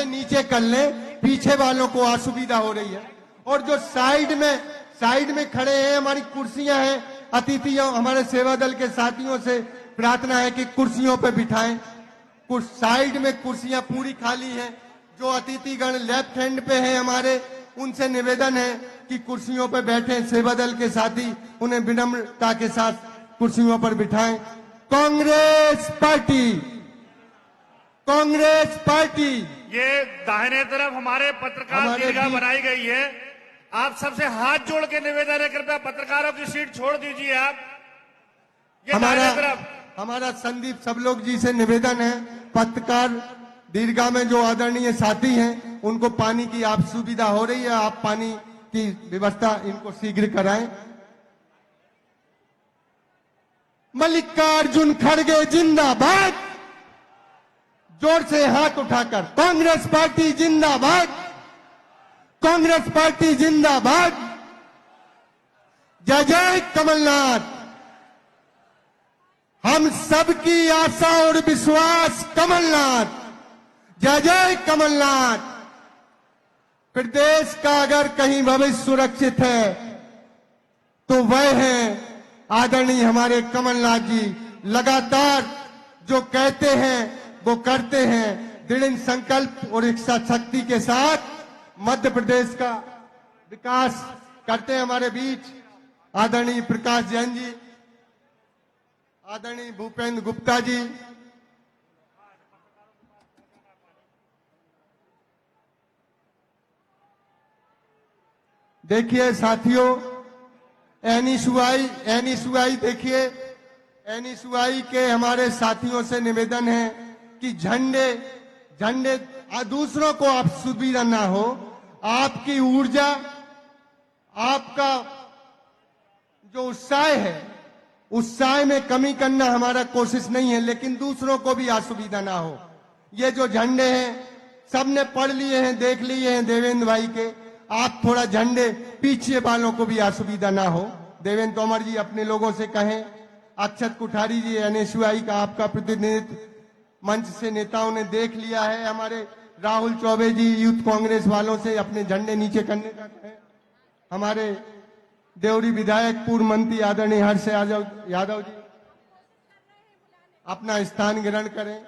झंडे नीचे कर लें, पीछे वालों को असुविधा हो रही है। और जो साइड में खड़े हैं, हमारी कुर्सियां हैं, अतिथियों, हमारे सेवा दल के साथियों से प्रार्थना है कि कुर्सियों पर बिठाएं। साइड में कुर्सियां पूरी खाली हैं। जो अतिथिगण लेफ्ट हैंड पे हैं हमारे, उनसे निवेदन है कि कुर्सियों पर बैठे। सेवा दल के साथी उन्हें विनम्रता के साथ कुर्सियों पर बिठाएं। कांग्रेस पार्टी ये दाहिने तरफ हमारे पत्रकार दीर्घा बनाई गई है। आप सबसे हाथ जोड़ के निवेदन है, कृपया पत्रकारों की सीट छोड़ दीजिए आप। ये दाहिने तरफ हमारा संदीप सब लोग जी से निवेदन है, पत्रकार दीर्घा में जो आदरणीय साथी हैं उनको पानी की आप सुविधा हो रही है, आप पानी की व्यवस्था इनको शीघ्र कराएं। मल्लिकार्जुन खड़गे जिंदाबाद, जोर से हाथ उठाकर। कांग्रेस पार्टी जिंदाबाद, कांग्रेस पार्टी जिंदाबाद। जय जय कमलनाथ। हम सबकी आशा और विश्वास कमलनाथ। जय जय कमलनाथ। प्रदेश का अगर कहीं भविष्य सुरक्षित है तो वह है आदरणीय हमारे कमलनाथ जी। लगातार जो कहते हैं वो करते हैं। दृढ़ संकल्प और इच्छा शक्ति के साथ मध्य प्रदेश का विकास करते हैं। हमारे बीच आदरणीय प्रकाश जैन जी, आदरणीय भूपेंद्र गुप्ता जी, देखिए साथियों, एनीसुआई देखिए, एनीसुआई के हमारे साथियों से निवेदन है कि झंडे दूसरों को आप सुविधा ना हो। आपकी ऊर्जा, आपका जो उत्साह है, उत्साह में कमी करना हमारा कोशिश नहीं है, लेकिन दूसरों को भी असुविधा ना हो। ये जो झंडे हैं सबने पढ़ लिए हैं, देख लिए हैं देवेंद्र भाई के। आप थोड़ा झंडे पीछे वालों को भी असुविधा ना हो। देवेंद्र तोमर जी अपने लोगों से कहें। अक्षत कुठारी जी एनएसयूआई का आपका प्रतिनिधित्व मंच से नेताओं ने देख लिया है। हमारे राहुल चौबे जी यूथ कांग्रेस वालों से अपने झंडे नीचे करने का कहें। हमारे देवरी विधायक पूर्व मंत्री आदरणीय हर्ष यादव जी अपना स्थान ग्रहण करें।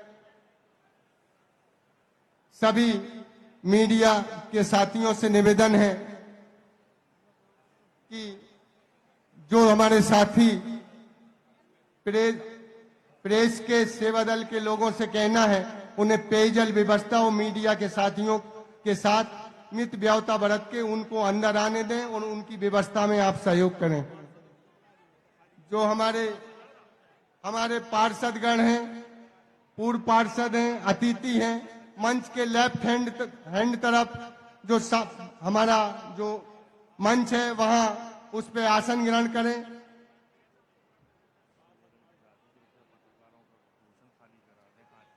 सभी मीडिया के साथियों से निवेदन है कि जो हमारे साथी प्रेस के सेवा दल के लोगों से कहना है, उन्हें पेयजल व्यवस्था और मीडिया के साथियों के साथ मित व्यवता बरत के उनको अंदर आने दें और उनकी व्यवस्था में आप सहयोग करें। जो हमारे पार्षदगण हैं, पूर्व पार्षद हैं, अतिथि हैं, मंच के लेफ्ट हैंड तरफ जो हमारा जो मंच है वहां उस पे आसन ग्रहण करें।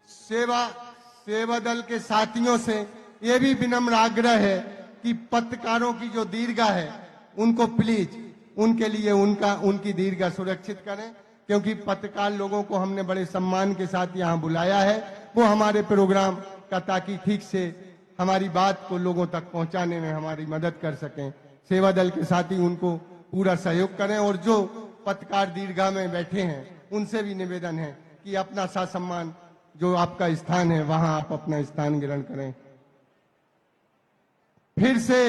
सेवा दल के साथियों से यह भी विनम्र आग्रह है कि पत्रकारों की जो दीर्घा है उनको प्लीज उनके लिए उनकी दीर्घा सुरक्षित करें, क्योंकि पत्रकार लोगों को हमने बड़े सम्मान के साथ यहां बुलाया है। वो हमारे प्रोग्राम का ताकि ठीक से हमारी बात को लोगों तक पहुंचाने में हमारी मदद कर सकें। सेवा दल के साथी उनको पूरा सहयोग करें। और जो पत्रकार दीर्घा में बैठे हैं उनसे भी निवेदन है कि अपना सम्मान जो आपका स्थान है वहां आप अपना स्थान ग्रहण करें। फिर से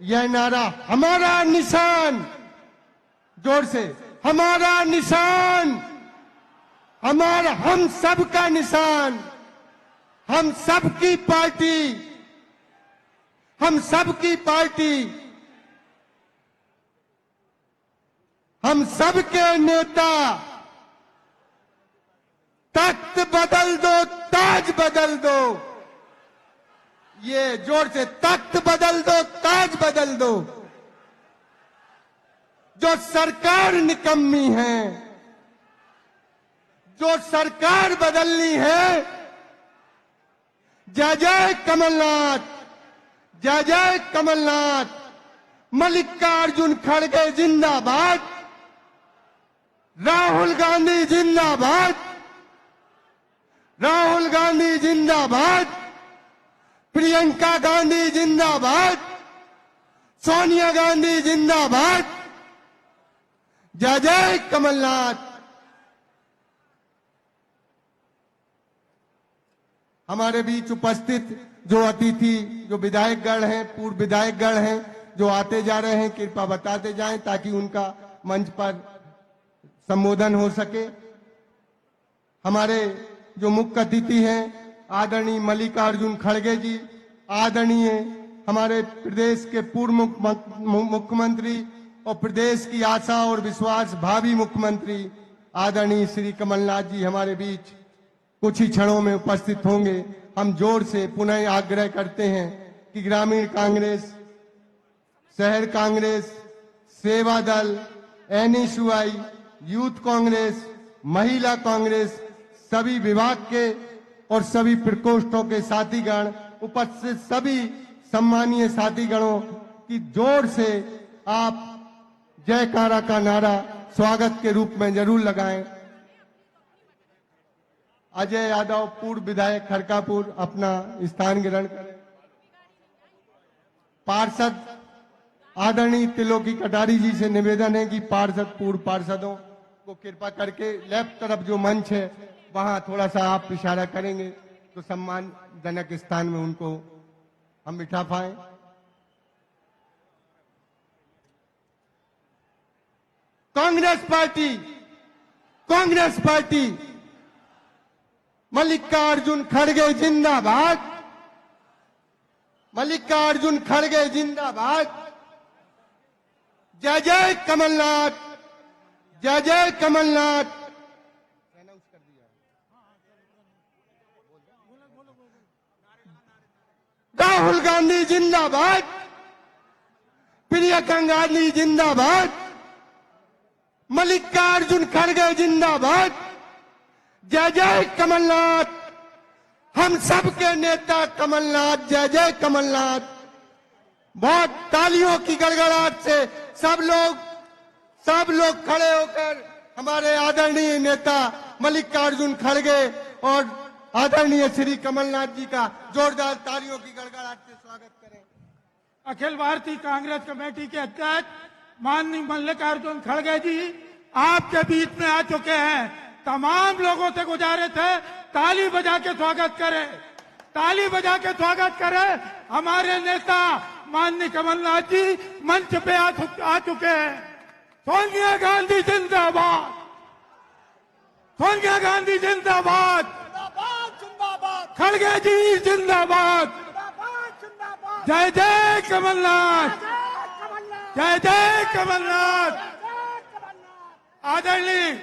यह नारा, हमारा निशान, जोर से, हमारा निशान, हम सबका निशान, हम सबकी पार्टी, हम सबकी पार्टी, हम सबके नेता। तख्त बदल दो, ताज बदल दो। ये जोर से, तख्त बदल दो, ताज बदल दो। जो सरकार निकम्मी है, जो सरकार बदलनी है, जय जय कमलनाथ, जय जय कमलनाथ। मल्लिकार्जुन खड़गे जिंदाबाद, राहुल गांधी जिंदाबाद, राहुल गांधी जिंदाबाद। प्रियंका गांधी जिंदाबाद, सोनिया गांधी जिंदाबाद, जय जय कमलनाथ। हमारे बीच उपस्थित जो अतिथि, जो विधायकगण हैं, पूर्व विधायकगण हैं, जो आते जा रहे हैं, कृपया बताते जाएं ताकि उनका मंच पर संबोधन हो सके। हमारे जो मुख्य अतिथि हैं आदरणीय मल्लिकार्जुन खड़गे जी, आदरणीय हमारे प्रदेश के पूर्व मुख्यमंत्री और प्रदेश की आशा और विश्वास भावी मुख्यमंत्री आदरणीय श्री कमलनाथ जी हमारे बीच कुछ ही क्षणों में उपस्थित होंगे। हम जोर से पुनः आग्रह करते हैं कि ग्रामीण कांग्रेस, शहर कांग्रेस, सेवा दल, एनएसयूआई, यूथ कांग्रेस, महिला कांग्रेस, सभी विभाग के और सभी प्रकोष्ठों के साथीगण, उपस्थित सभी सम्मानीय साथीगणों की जोर से आप जयकारा का नारा स्वागत के रूप में जरूर लगाएं। अजय यादव पूर्व विधायक खड़कापुर अपना स्थान ग्रहण करें। पार्षद आदरणीय त्रिलोकी कटारी जी से निवेदन है कि पार्षद, पूर्व पार्षदों को कृपा करके लेफ्ट तरफ जो मंच है वहां थोड़ा सा आप इशारा करेंगे तो सम्मानजनक स्थान में उनको हम बिठा पाए। कांग्रेस पार्टी मल्लिकार्जुन खड़गे जिंदाबाद, मल्लिकार्जुन खड़गे जिंदाबाद, जय जय कमलनाथ, जय जय कमलनाथ। राहुल गांधी जिंदाबाद, प्रियंका गांधी जिंदाबाद, मल्लिकार्जुन खड़गे जिंदाबाद, जय जय कमलनाथ। हम सबके नेता कमलनाथ, जय जय कमलनाथ। बहुत तालियों की गड़गड़ाहट से सब लोग खड़े होकर हमारे आदरणीय नेता मल्लिकार्जुन खड़गे और आदरणीय श्री कमलनाथ जी का जोरदार तालियों की गड़गड़ाहट से स्वागत करें। अखिल भारतीय कांग्रेस कमेटी के अध्यक्ष माननीय मल्लिकार्जुन खड़गे जी आपके बीच में आ चुके हैं। तमाम लोगों से गुजारिश है ताली बजा के स्वागत करें, ताली बजा के स्वागत करें। हमारे नेता माननीय कमलनाथ जी मंच पे आ चुके हैं। सोनिया गांधी जिंदाबाद, सोनिया गांधी जिंदाबाद, खड़गे जी जिंदाबाद, जय जय कमलनाथ, जय जय कमलनाथ। आदरणीय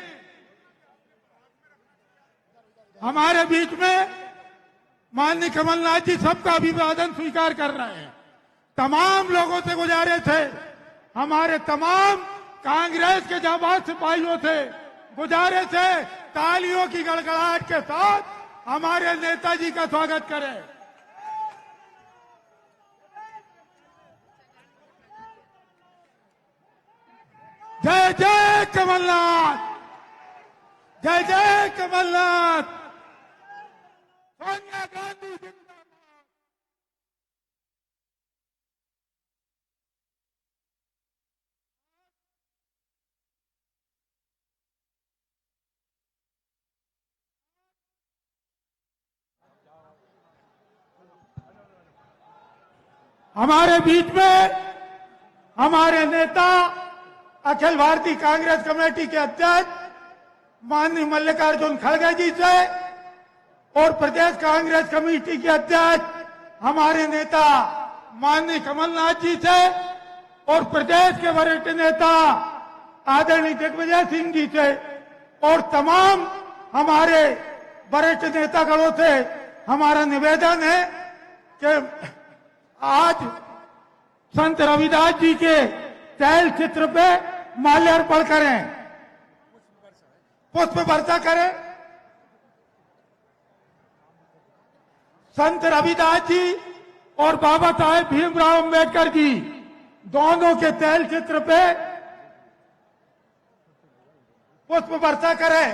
हमारे बीच में माननीय कमलनाथ जी सबका अभिवादन स्वीकार कर रहे हैं। तमाम लोगों से गुजारिश है, हमारे तमाम कांग्रेस के जाबाज सिपाहियों से गुजारिश है तालियों की गड़गड़ाहट के साथ हमारे नेताजी का स्वागत करें। जय जय कमलनाथ, जय जय कमलनाथ। सोनिया गांधी जिंदाबाद। हमारे बीच में हमारे नेता अखिल भारतीय कांग्रेस कमेटी के अध्यक्ष माननीय मल्लिकार्जुन खड़गे जी से और प्रदेश कांग्रेस कमेटी के अध्यक्ष हमारे नेता माननीय कमलनाथ जी से और प्रदेश के वरिष्ठ नेता आदरणीय दिग्विजय सिंह जी से और तमाम हमारे वरिष्ठ नेतागणों से हमारा निवेदन है कि आज संत रविदास जी के तैल चित्र पे माल्यार्पण करें, पुष्प वर्षा करें। संत रविदास जी और बाबा साहेब भीमराव अंबेडकर जी दोनों के तैल चित्र पे पुष्प वर्षा करें।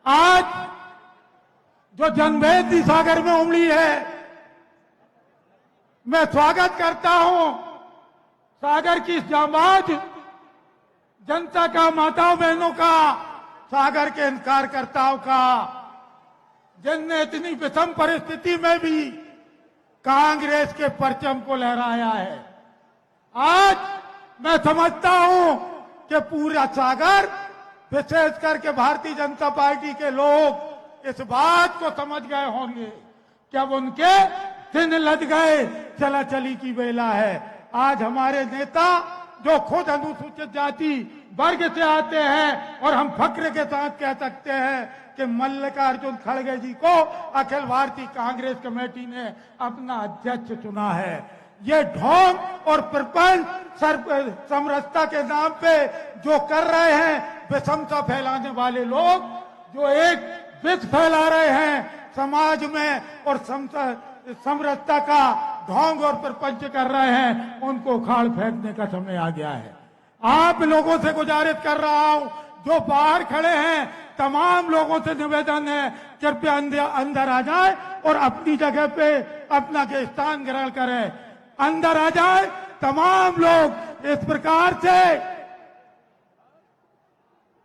आज जो जनभेद सागर में उमड़ी है, मैं स्वागत करता हूं सागर की जांबाज जनता का, माताओं बहनों का, सागर के कार्यकर्ताओं का, जिनने इतनी विषम परिस्थिति में भी कांग्रेस के परचम को लहराया है। आज मैं समझता हूं कि पूरा सागर, विशेष करके भारतीय जनता पार्टी के लोग इस बात को समझ गए होंगे कि अब उनके दिन लद गए, चला चली की बेला है। आज हमारे नेता जो खुद अनुसूचित जाति वर्ग से आते हैं और हम फक्र के साथ कह सकते हैं कि मल्लिकार्जुन खड़गे जी को अखिल भारतीय कांग्रेस कमेटी ने अपना अध्यक्ष चुना है। ये ढोंग और प्रपंच समरसता के नाम पे जो कर रहे हैं, विषमता फैलाने वाले लोग जो एक विष फैला रहे हैं समाज में और समरसता का ढोंग और प्रपंच कर रहे हैं, उनको उखाड़ फेंकने का समय आ गया है। आप लोगों से गुजारिश कर रहा हूं, जो बाहर खड़े हैं तमाम लोगों से निवेदन है, कृपया अंदर आ जाए और अपनी जगह पे अपना स्थान ग्रहण करें। अंदर आ जाए तमाम लोग। इस प्रकार से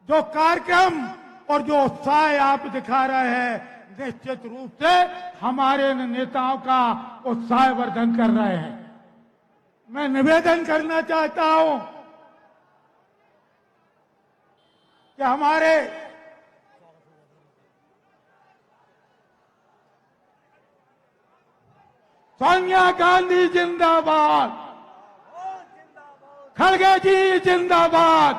जो कार्यक्रम और जो उत्साह आप दिखा रहे हैं, निश्चित रूप से हमारे नेताओं का उत्साह वर्धन कर रहे हैं। मैं निवेदन करना चाहता हूं कि हमारे सोनिया गांधी जिंदाबाद, खड़गे जी जिंदाबाद,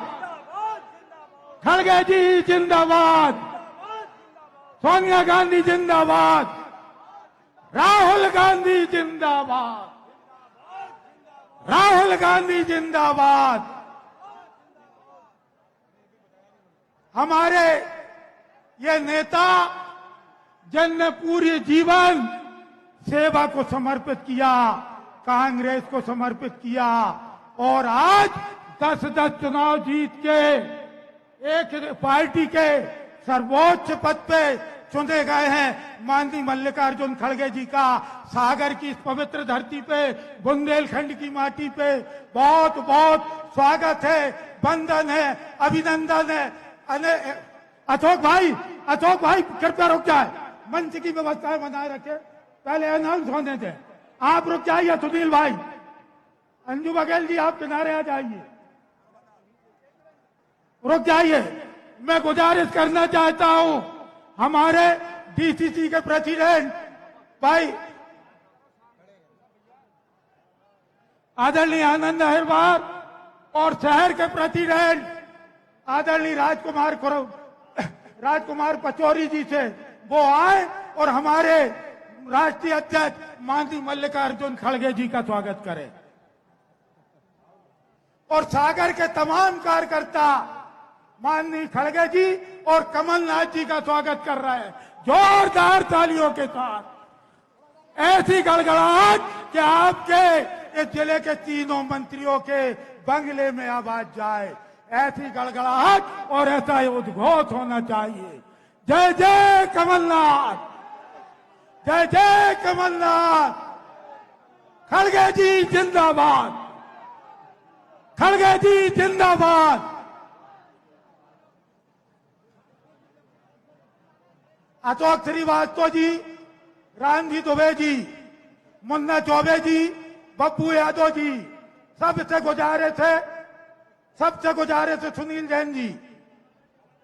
खड़गे जी जिंदाबाद, सोनिया गांधी जिंदाबाद, राहुल गांधी जिंदाबाद, राहुल गांधी जिंदाबाद। हमारे ये नेता जिनने पूरे जीवन सेवा को समर्पित किया, कांग्रेस को समर्पित किया और आज 10-10 चुनाव जीत के एक पार्टी के सर्वोच्च पद पे चुने गए हैं, माननीय मल्लिकार्जुन खड़गे जी का सागर की इस पवित्र धरती पे, बुंदेलखंड की माटी पे बहुत बहुत स्वागत है, वंदन है, अभिनंदन है। अशोक भाई कृपया रुक जाए, मंच की व्यवस्था बनाए रखे, पहले अनाउंस होने दें। आप रुक जाइए, सुनील भाई, अंजू बघेल जी आप किनारे आ जाइए, रुक जाइए। मैं गुजारिश करना चाहता हूं हमारे डीसीसी के प्रेसिडेंट भाई आदरणीय आनंद अहिरवार और शहर के प्रेसिडेंट आदरणीय राजकुमार पचौरी जी से वो आए और हमारे राष्ट्रीय अध्यक्ष माननीय मल्लिकार्जुन खड़गे जी का स्वागत करें। और सागर के तमाम कार्यकर्ता माननीय खड़गे जी और कमलनाथ जी का स्वागत कर रहे हैं जोरदार तालियों के साथ। ऐसी गड़गड़ाहट कि आपके इस जिले के तीनों मंत्रियों के बंगले में आवाज जाए, ऐसी गड़गड़ाहट और ऐसा उद्घोष होना चाहिए। जय जय कमलनाथ, जय जय कमलनाथ, खड़गे जी जिंदाबाद, खड़गे जी जिंदाबाद। अशोक श्रीवास्तव जी, रामजी दुबे जी, मुन्ना चौबे जी, बब्बू यादव जी, सबसे गुजारिश है सुनील जैन जी,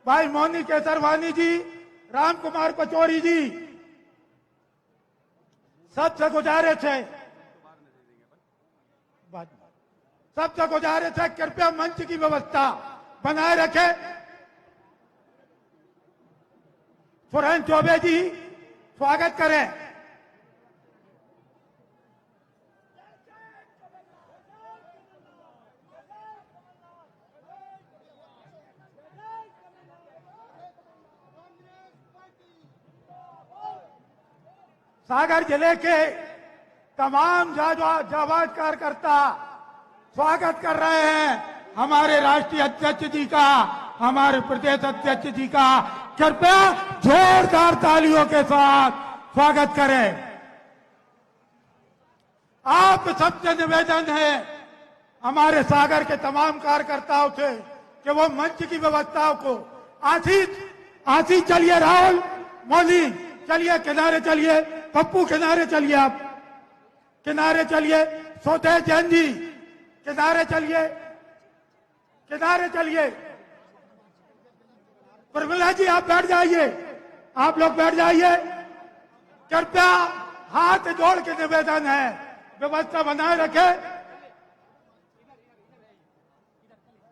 भाई मोनी केसरवानी जी, राम कुमार पचौरी जी, सबसे गुजारिश है कृपया मंच की व्यवस्था बनाए रखें। सुरेंद्र चौबे जी स्वागत करें। सागर जिले के तमाम जाबाज कार्यकर्ता स्वागत कर रहे हैं हमारे राष्ट्रीय अध्यक्ष जी का, हमारे प्रदेश अध्यक्ष जी का, कृपया जोरदार तालियों के साथ स्वागत करें। आप सबसे निवेदन है हमारे सागर के तमाम कार्यकर्ताओं से कि वो मंच की व्यवस्थाओं को आशीष चलिए, राहुल मोदी चलिए, किनारे चलिए, पप्पू किनारे चलिए, आप किनारे चलिए, स्वदेश जैन जी किनारे चलिए, किनारे चलिए, प्रमिला जी आप बैठ जाइए, आप लोग बैठ जाइए। कृपया हाथ जोड़ के निवेदन है व्यवस्था बनाए रखे।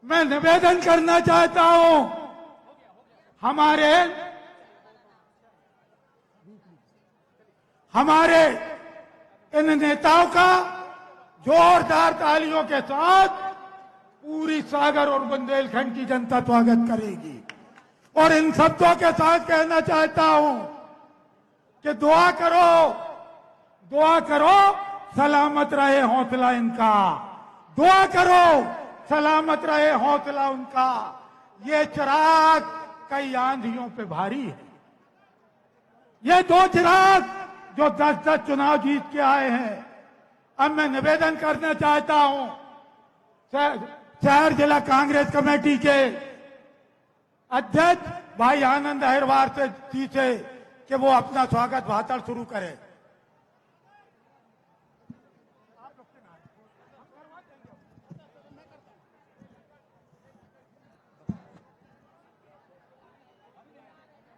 मैं निवेदन करना चाहता हूं हमारे इन नेताओं का जोरदार तालियों के साथ पूरी सागर और बुंदेलखंड की जनता स्वागत करेगी। और इन शब्दों के साथ कहना चाहता हूं कि दुआ करो सलामत रहे हौसला इनका, दुआ करो सलामत रहे हौसला उनका। ये चिराग कई आंधियों पे भारी है। ये दो चिराग जो 10-10 चुनाव जीत के आए हैं। अब मैं निवेदन करना चाहता हूं शहर जिला कांग्रेस कमेटी के अध्यक्ष भाई आनंद अहिरवार जी से कि वो अपना स्वागत भाषण शुरू करें।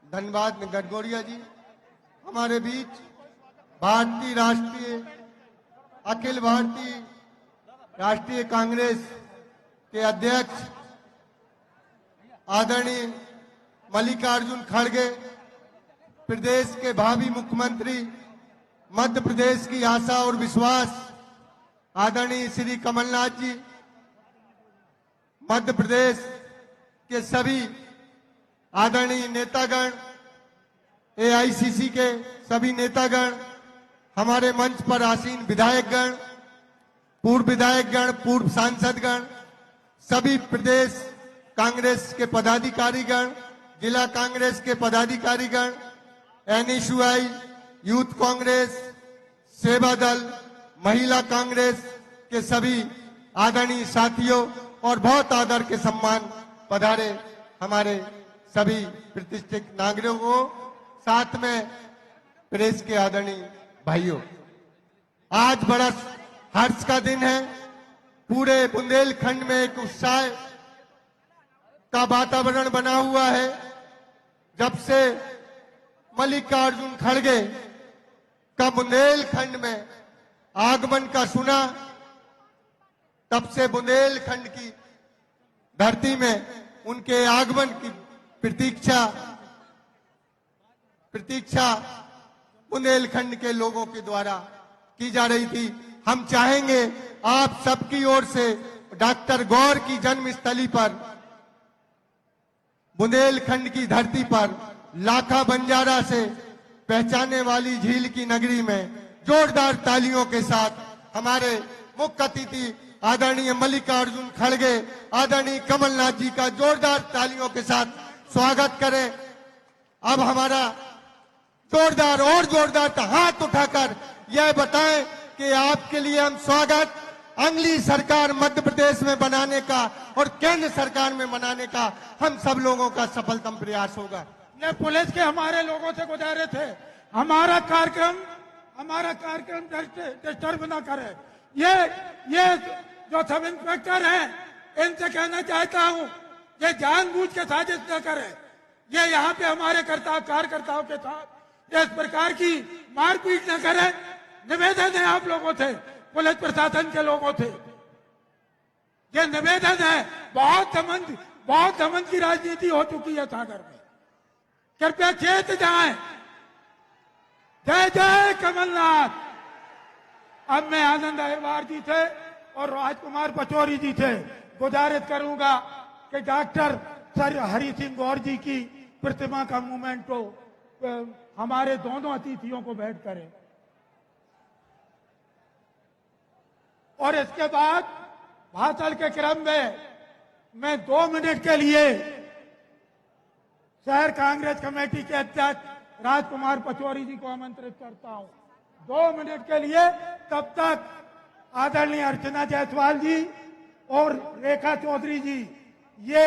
धन्यवाद गडगोरिया जी। हमारे बीच भारतीय राष्ट्रीय अखिल भारतीय राष्ट्रीय कांग्रेस के अध्यक्ष आदरणीय मल्लिकार्जुन खड़गे, प्रदेश के भावी मुख्यमंत्री, मध्य प्रदेश की आशा और विश्वास आदरणीय श्री कमलनाथ जी, मध्य प्रदेश के सभी आदरणीय नेतागण, एआईसीसी के सभी नेतागण, हमारे मंच पर आसीन विधायकगण, पूर्व विधायकगण, पूर्व सांसदगण, सभी प्रदेश कांग्रेस के पदाधिकारीगण, जिला कांग्रेस के पदाधिकारीगण, एनएसयूआई, यूथ कांग्रेस, सेवा दल, महिला कांग्रेस के सभी आदरणीय साथियों और बहुत आदर के सम्मान पधारे हमारे सभी प्रतिष्ठित नागरिकों, साथ में प्रेस के आदरणीय भाइयों, आज बड़ा हर्ष का दिन है। पूरे बुंदेलखंड में एक उत्साह का वातावरण बना हुआ है। जब से मल्लिकार्जुन खड़गे का बुंदेलखंड में आगमन का सुना, तब से बुंदेलखंड की धरती में उनके आगमन की प्रतीक्षा बुंदेलखंड के लोगों के द्वारा की जा रही थी। हम चाहेंगे आप सबकी ओर से डॉक्टर गौर की जन्मस्थली पर, बुंदेलखंड की धरती पर, लाखा बंजारा से पहचाने वाली झील की नगरी में जोरदार तालियों के साथ हमारे मुख्य अतिथि आदरणीय मल्लिकार्जुन खड़गे, आदरणीय कमलनाथ जी का जोरदार तालियों के साथ स्वागत करें। अब हमारा जोरदार हाथ उठाकर यह बताएं कि आपके लिए हम स्वागत अगली सरकार मध्य प्रदेश में बनाने का और केंद्र सरकार में बनाने का हम सब लोगों का सफलतम प्रयास होगा। ये पुलिस के हमारे लोगों से गुजारे थे, हमारा कार्यक्रम डिस्टर्ब न करे। ये जो सब इंस्पेक्टर हैं, इनसे कहना चाहता हूं, ये जानबूझ के साजिश न करे। ये यहाँ पे हमारे कार्यकर्ताओं के साथ इस प्रकार की मारपीट न करे। निवेदन है आप लोगों से, पुलिस प्रशासन के लोगों से, ये निवेदन है। बहुत दमन की राजनीति हो चुकी है सागर में, कृपया चेत जाएं। जय जय कमलनाथ। अब मैं आनंद अहिरवार जी से और राजकुमार पचौरी जी से गुजारिश करूंगा कि डॉक्टर सर हरि सिंह गौर जी की प्रतिमा का मूवमेंट को हमारे दोनों अतिथियों को भेंट करें। और इसके बाद भाषण के क्रम में मैं 2 मिनट के लिए शहर कांग्रेस कमेटी के अध्यक्ष राजकुमार पचौरी जी को आमंत्रित करता हूं 2 मिनट के लिए। तब तक आदरणीय अर्चना जायसवाल जी और रेखा चौधरी जी ये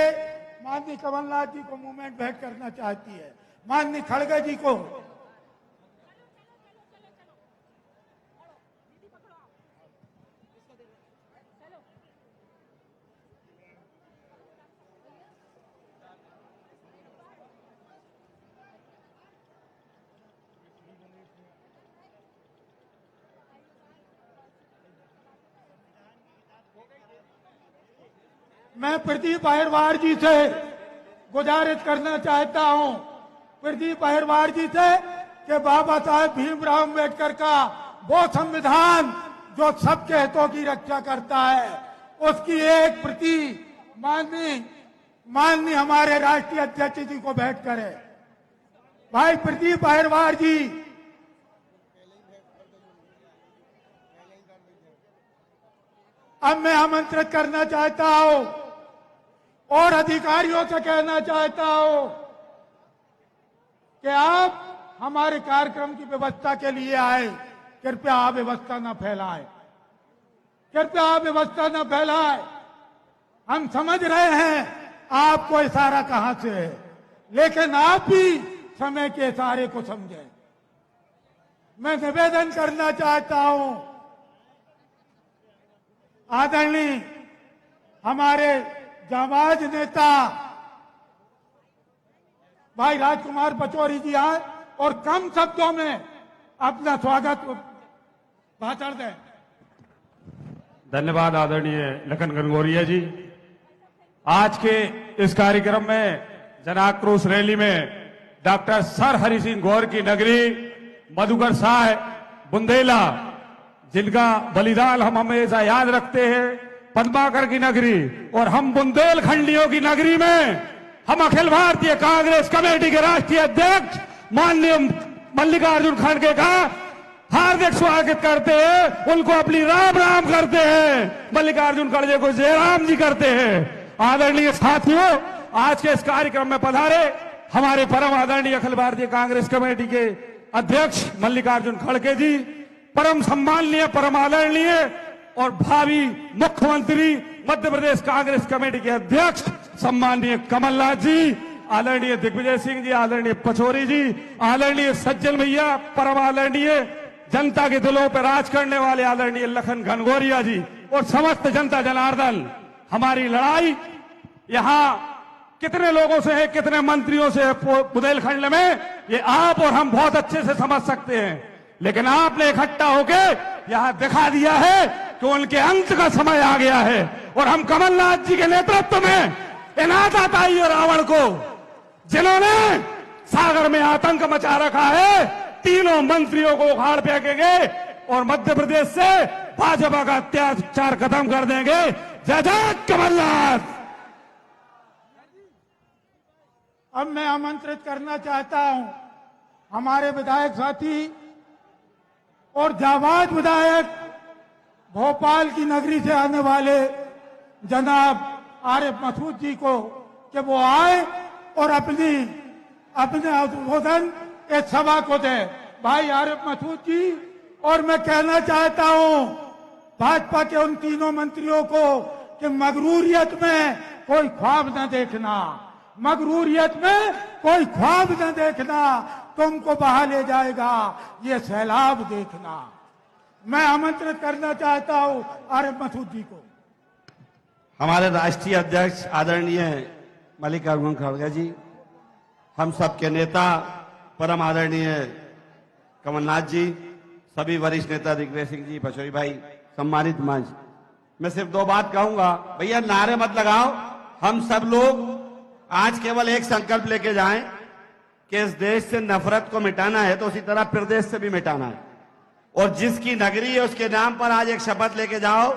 माननीय कमलनाथ जी को मूवमेंट भेंट करना चाहती है। माननीय खड़गे जी को मैं प्रदीप अहिरवार जी से गुजारिश करना चाहता हूं, प्रदीप अहिरवार जी से कि बाबा साहेब भीमराव अम्बेडकर का वो संविधान जो सबके हितों की रक्षा करता है उसकी एक प्रति माननीय हमारे राष्ट्रीय अध्यक्ष जी को भेंट करें। भाई प्रदीप अहिरवार जी, अब मैं आमंत्रित करना चाहता हूं और अधिकारियों से कहना चाहता हूं कि आप हमारे कार्यक्रम की व्यवस्था के लिए आए, कृपया आप व्यवस्था न फैलाएं, कृपया आप व्यवस्था न फैलाएं। हम समझ रहे हैं आपको इशारा कहां से है, लेकिन आप भी समय के इशारे को समझें। मैं निवेदन करना चाहता हूं आदरणीय हमारे जाबाज नेता भाई राजकुमार पचौरी जी आए और कम शब्दों में अपना स्वागत भाषण दें। धन्यवाद आदरणीय लखन गंगोरिया जी। आज के इस कार्यक्रम में जन आक्रोश रैली में डॉक्टर सर हरि सिंह गौर की नगरी मधुकर साह बुंदेला, जिनका बलिदान हम हमेशा याद रखते हैं, पद्माकर की नगरी और हम बुंदेलखंडियों की नगरी में हम अखिल भारतीय कांग्रेस कमेटी के राष्ट्रीय अध्यक्ष माननीय मल्लिकार्जुन खड़गे का हार्दिक स्वागत करते हैं, उनको अपनी राम राम करते हैं, मल्लिकार्जुन खड़गे को जय राम जी करते हैं। आदरणीय साथियों, आज के इस कार्यक्रम में पधारे हमारे परम आदरणीय अखिल भारतीय कांग्रेस कमेटी के अध्यक्ष मल्लिकार्जुन खड़गे जी, परम सम्माननीय, परम आदरणीय और भावी मुख्यमंत्री मध्य प्रदेश कांग्रेस कमेटी के अध्यक्ष सम्माननीय कमलनाथ जी, आदरणीय दिग्विजय सिंह जी, आदरणीय पचौरी जी, आदरणीय सज्जन भैया, परम आदरणीय जनता के दिलों पर राज करने वाले आदरणीय लखन घनघोरिया जी और समस्त जनता जनार्दन। हमारी लड़ाई यहां कितने लोगों से है, कितने मंत्रियों से है बुंदेलखंड में, ये आप और हम बहुत अच्छे से समझ सकते हैं, लेकिन आपने इकट्ठा होकर यहां दिखा दिया है कि उनके अंत का समय आ गया है और हम कमलनाथ जी के नेतृत्व में इन आतताई और रावण को, जिन्होंने सागर में आतंक मचा रखा है, तीनों मंत्रियों को उखाड़ फेंकेंगे और मध्य प्रदेश से भाजपा का अत्याचार खत्म कर देंगे। जय जय कमलनाथ। अब मैं आमंत्रित करना चाहता हूं हमारे विधायक साथी और जाबाज विधायक भोपाल की नगरी से आने वाले जनाब आरिफ मसूद जी को कि वो आए और अपने उद्बोधन इस सभा को दे। भाई आरिफ मसूद जी, और मैं कहना चाहता हूं भाजपा के उन तीनों मंत्रियों को कि मगरूरियत में कोई ख्वाब न देखना, मगरूरियत में कोई ख्वाब न देखना, तुमको बहा ले जाएगा ये सैलाब देखना। मैं आमंत्रित करना चाहता हूं आरिफ मसूद जी को। हमारे राष्ट्रीय अध्यक्ष आदरणीय मल्लिकार्जुन खड़गे जी, हम सबके नेता परम आदरणीय कमलनाथ जी, सभी वरिष्ठ नेता दिग्विजय सिंह जी, पचौरी भाई, सम्मानित मंच, मैं सिर्फ 2 बात कहूंगा। भैया नारे मत लगाओ, हम सब लोग आज केवल एक संकल्प लेके जाएं कि इस देश से नफरत को मिटाना है तो उसी तरह प्रदेश से भी मिटाना है, और जिसकी नगरी है उसके नाम पर आज एक शपथ लेके जाओ।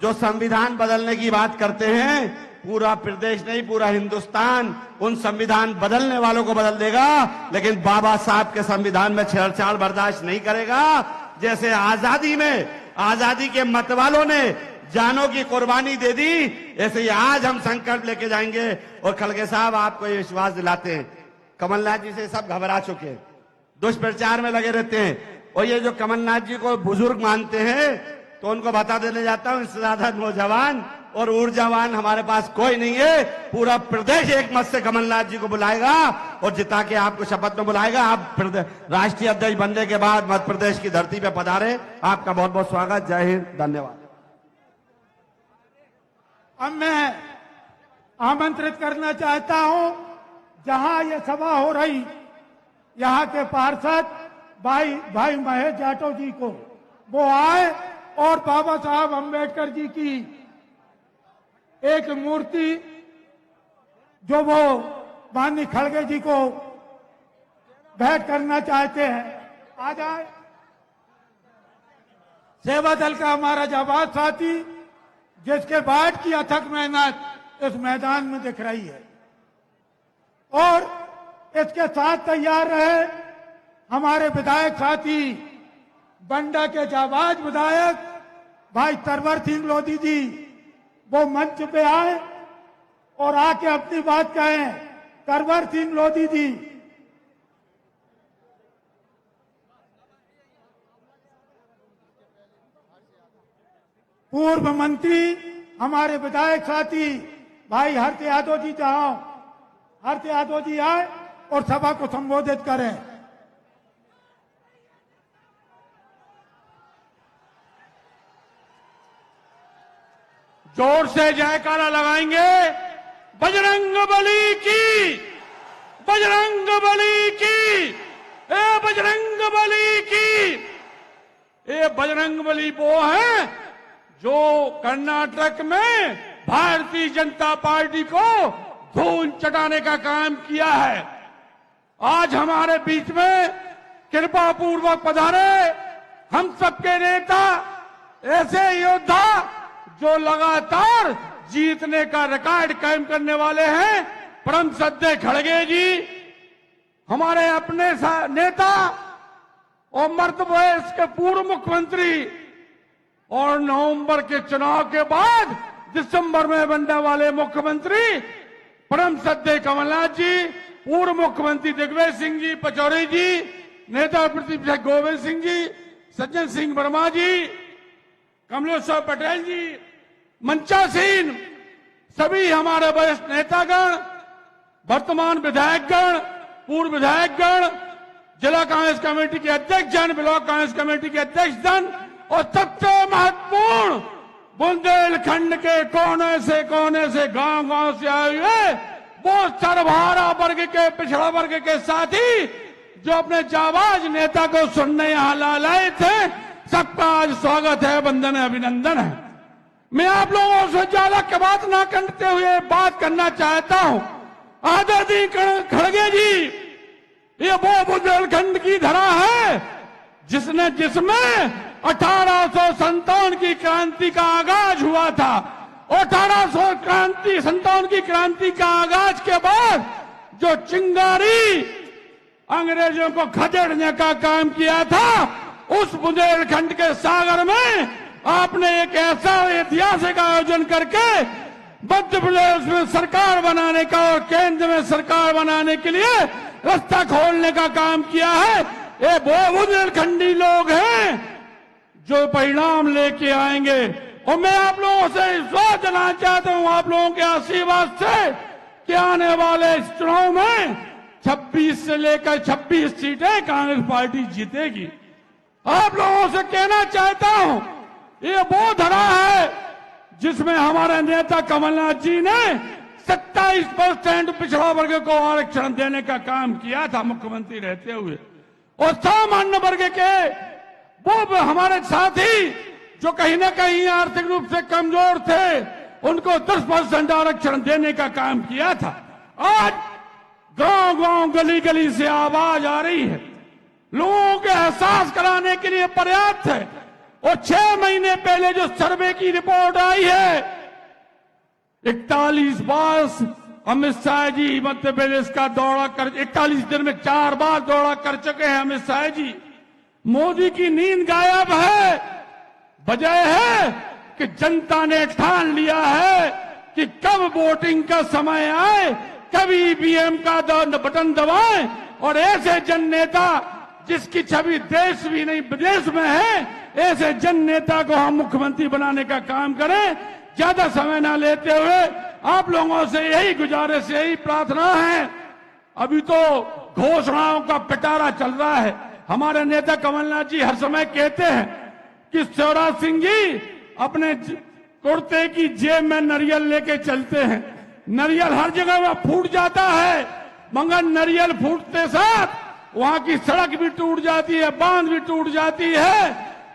जो संविधान बदलने की बात करते हैं, पूरा प्रदेश नहीं पूरा हिंदुस्तान उन संविधान बदलने वालों को बदल देगा, लेकिन बाबा साहब के संविधान में छेड़छाड़ बर्दाश्त नहीं करेगा। जैसे आजादी में आजादी के मतवालों ने जानों की कुर्बानी दे दी, ऐसे ही आज हम संकल्प लेके जाएंगे। और खड़गे साहब आपको ये विश्वास दिलाते हैं कमलनाथ जी से सब घबरा चुके हैं, दुष्प्रचार में लगे रहते हैं। और ये जो कमलनाथ जी को बुजुर्ग मानते हैं, तो उनको बता देने जाता हूं, इससे ज्यादा नौजवान और ऊर्जावान हमारे पास कोई नहीं है। पूरा प्रदेश एक मत से कमलनाथ जी को बुलाएगा और जिता के आपको शपथ में बुलाएगा। आप राष्ट्रीय अध्यक्ष बनने के बाद मध्य प्रदेश की धरती पे पधारे। आपका बहुत बहुत स्वागत। जय हिंद, धन्यवाद। अब मैं आमंत्रित करना चाहता हूं, जहां ये सभा हो रही, यहां के पार्षद भाई महेश जाटव जी को, वो आए और बाबा साहब अंबेडकर जी की एक मूर्ति जो वो माननीय खड़गे जी को भेंट करना चाहते हैं, आ जाए। सेवा दल का हमारा जाबाज साथी, जिसके बाद की अथक मेहनत इस मैदान में दिख रही है, और इसके साथ तैयार रहे हमारे विधायक साथी, बंडा के जाबाज विधायक भाई तरवर सिंह लोधी जी, वो मंच पे आए और आके अपनी बात कहें। तरवर सिंह लोधी जी। पूर्व मंत्री हमारे विधायक साथी भाई हर्ष यादव जी, जहां हर्ष यादव जी आए और सभा को संबोधित करें। जोर से जयकारा लगाएंगे। बजरंग बली की, बजरंग बली की, ए बजरंग बली की। ये बजरंग बली वो है जो कर्नाटक में भारतीय जनता पार्टी को धूल चटाने का काम किया है। आज हमारे बीच में कृपा पूर्वक पधारे हम सबके नेता, ऐसे योद्धा जो लगातार जीतने का रिकॉर्ड कायम करने वाले हैं। परम श्रद्धेय खड़गे जी हमारे अपने नेता और मध्य प्रदेश के पूर्व मुख्यमंत्री, और नवंबर के चुनाव के बाद दिसंबर में बनने वाले मुख्यमंत्री परम श्रद्धेय कमलनाथ जी, पूर्व मुख्यमंत्री दिग्विजय सिंह जी पचौरी जी, नेता प्रतिपक्ष गोविंद सिंह जी, सज्जन सिंह वर्मा जी, कमलेश्वर पटेल जी, मंचासीन सभी हमारे वरिष्ठ नेतागण, वर्तमान विधायकगण, पूर्व विधायकगण, जिला कांग्रेस कमेटी के अध्यक्ष जन, ब्लॉक कांग्रेस कमेटी के अध्यक्ष जन, और सबसे महत्वपूर्ण बुंदेलखंड के कोने से गांव से आए हुए वो सर्वहारा वर्ग के, पिछड़ा वर्ग के साथी जो अपने जाबाज नेता को सुनने यहां लाए थे, सबका आज स्वागत है, वंदन है, अभिनंदन है। मैं आप लोगों से ज्यादा की बात ना करते हुए बात करना चाहता हूं। आदरणीय खड़गे जी, ये वो बुंदेलखंड की धरा है जिसमें 1857 की क्रांति का आगाज हुआ था। 1857 की क्रांति का आगाज के बाद जो चिंगारी अंग्रेजों को खदेड़ने का काम किया था, उस बुंदेलखंड के सागर में आपने एक ऐसा ऐतिहासिक आयोजन करके मध्य प्रदेश में सरकार बनाने का और केंद्र में सरकार बनाने के लिए रास्ता खोलने का काम किया है। ये वो बुंदेलखंडी लोग हैं जो परिणाम लेके आएंगे। और मैं आप लोगों से विश्वास दिलाना चाहता हूं, आप लोगों के आशीर्वाद से, कि आने वाले इस चुनाव में 26 से लेकर 26 सीटें कांग्रेस पार्टी जीतेगी। आप लोगों से कहना चाहता हूं, ये वो धरा है जिसमें हमारे नेता कमलनाथ जी ने 27% पिछड़ा वर्ग को आरक्षण देने का काम किया था मुख्यमंत्री रहते हुए, और सामान्य वर्ग के वो हमारे साथी जो कहीं ना कहीं आर्थिक रूप से कमजोर थे, उनको 10% आरक्षण देने का काम किया था। आज गांव-गांव, गली-गली से आवाज आ रही है, लोगों के एहसास कराने के लिए पर्याप्त है। और 6 महीने पहले जो सर्वे की रिपोर्ट आई है, 41 बार अमित शाह जी मध्य प्रदेश का दौरा कर, 41 दिन में 4 बार दौरा कर चुके हैं अमित शाह जी। मोदी की नींद गायब है। वजह है कि जनता ने ठान लिया है कि कब वोटिंग का समय आए, कभी ईवीएम का बटन दबाएं और ऐसे जन नेता जिसकी छवि देश भी नहीं विदेश में है, ऐसे जन नेता को हम मुख्यमंत्री बनाने का काम करें। ज्यादा समय ना लेते हुए आप लोगों से यही गुजारिश, यही प्रार्थना है। अभी तो घोषणाओं का पिटारा चल रहा है। हमारे नेता कमलनाथ जी हर समय कहते हैं कि शिवराज सिंह जी अपने कुर्ते की जेब में नारियल लेके चलते हैं। नारियल हर जगह में फूट जाता है, मगर नारियल फूटते साथ वहां की सड़क भी टूट जाती है, बांध भी टूट जाती है।